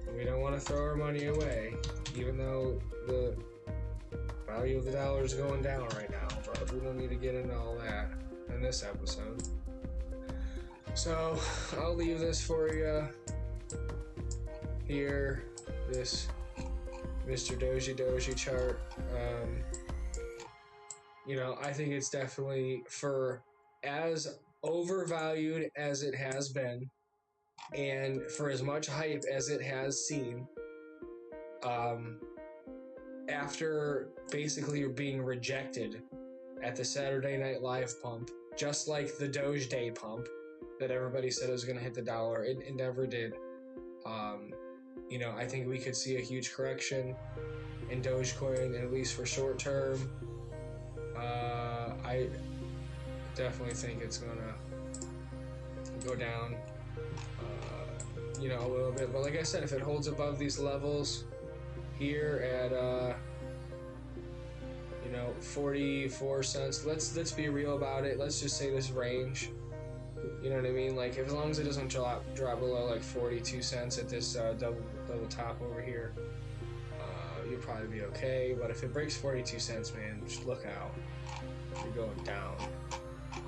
And we don't want to throw our money away, even though the value of the dollar is going down right now. But we don't need to get into all that in this episode. So I'll leave this for you here. This Mr. Doge chart. You know, I think it's definitely, for as overvalued as it has been, and for as much hype as it has seen, after basically being rejected at the Saturday Night Live pump, just like the Doge Day pump that everybody said was going to hit the dollar, it never did. You know, I think we could see a huge correction in Dogecoin, at least for short term. I definitely think it's gonna go down, you know, a little bit. But like I said, if it holds above these levels here at, you know, 44 cents, let's be real about it. Let's just say this range. You know what I mean? Like, as long as it doesn't drop below like 42 cents at this double top over here, you'll probably be okay. But if it breaks 42 cents, man, just look out. You're going down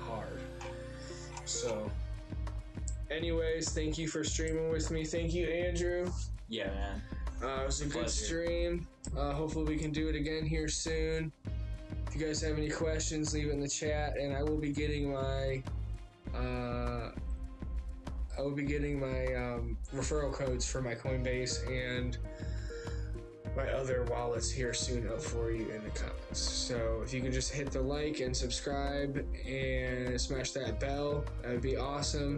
hard. So, anyways, thank you for streaming with me. Thank you, Andrew. Yeah, man. It was a good stream. Hopefully we can do it again here soon. If you guys have any questions, leave it in the chat, and I will be getting my referral codes for my Coinbase and my other wallets here soon up for you in the comments. So if you could just hit the like and subscribe and smash that bell, that would be awesome.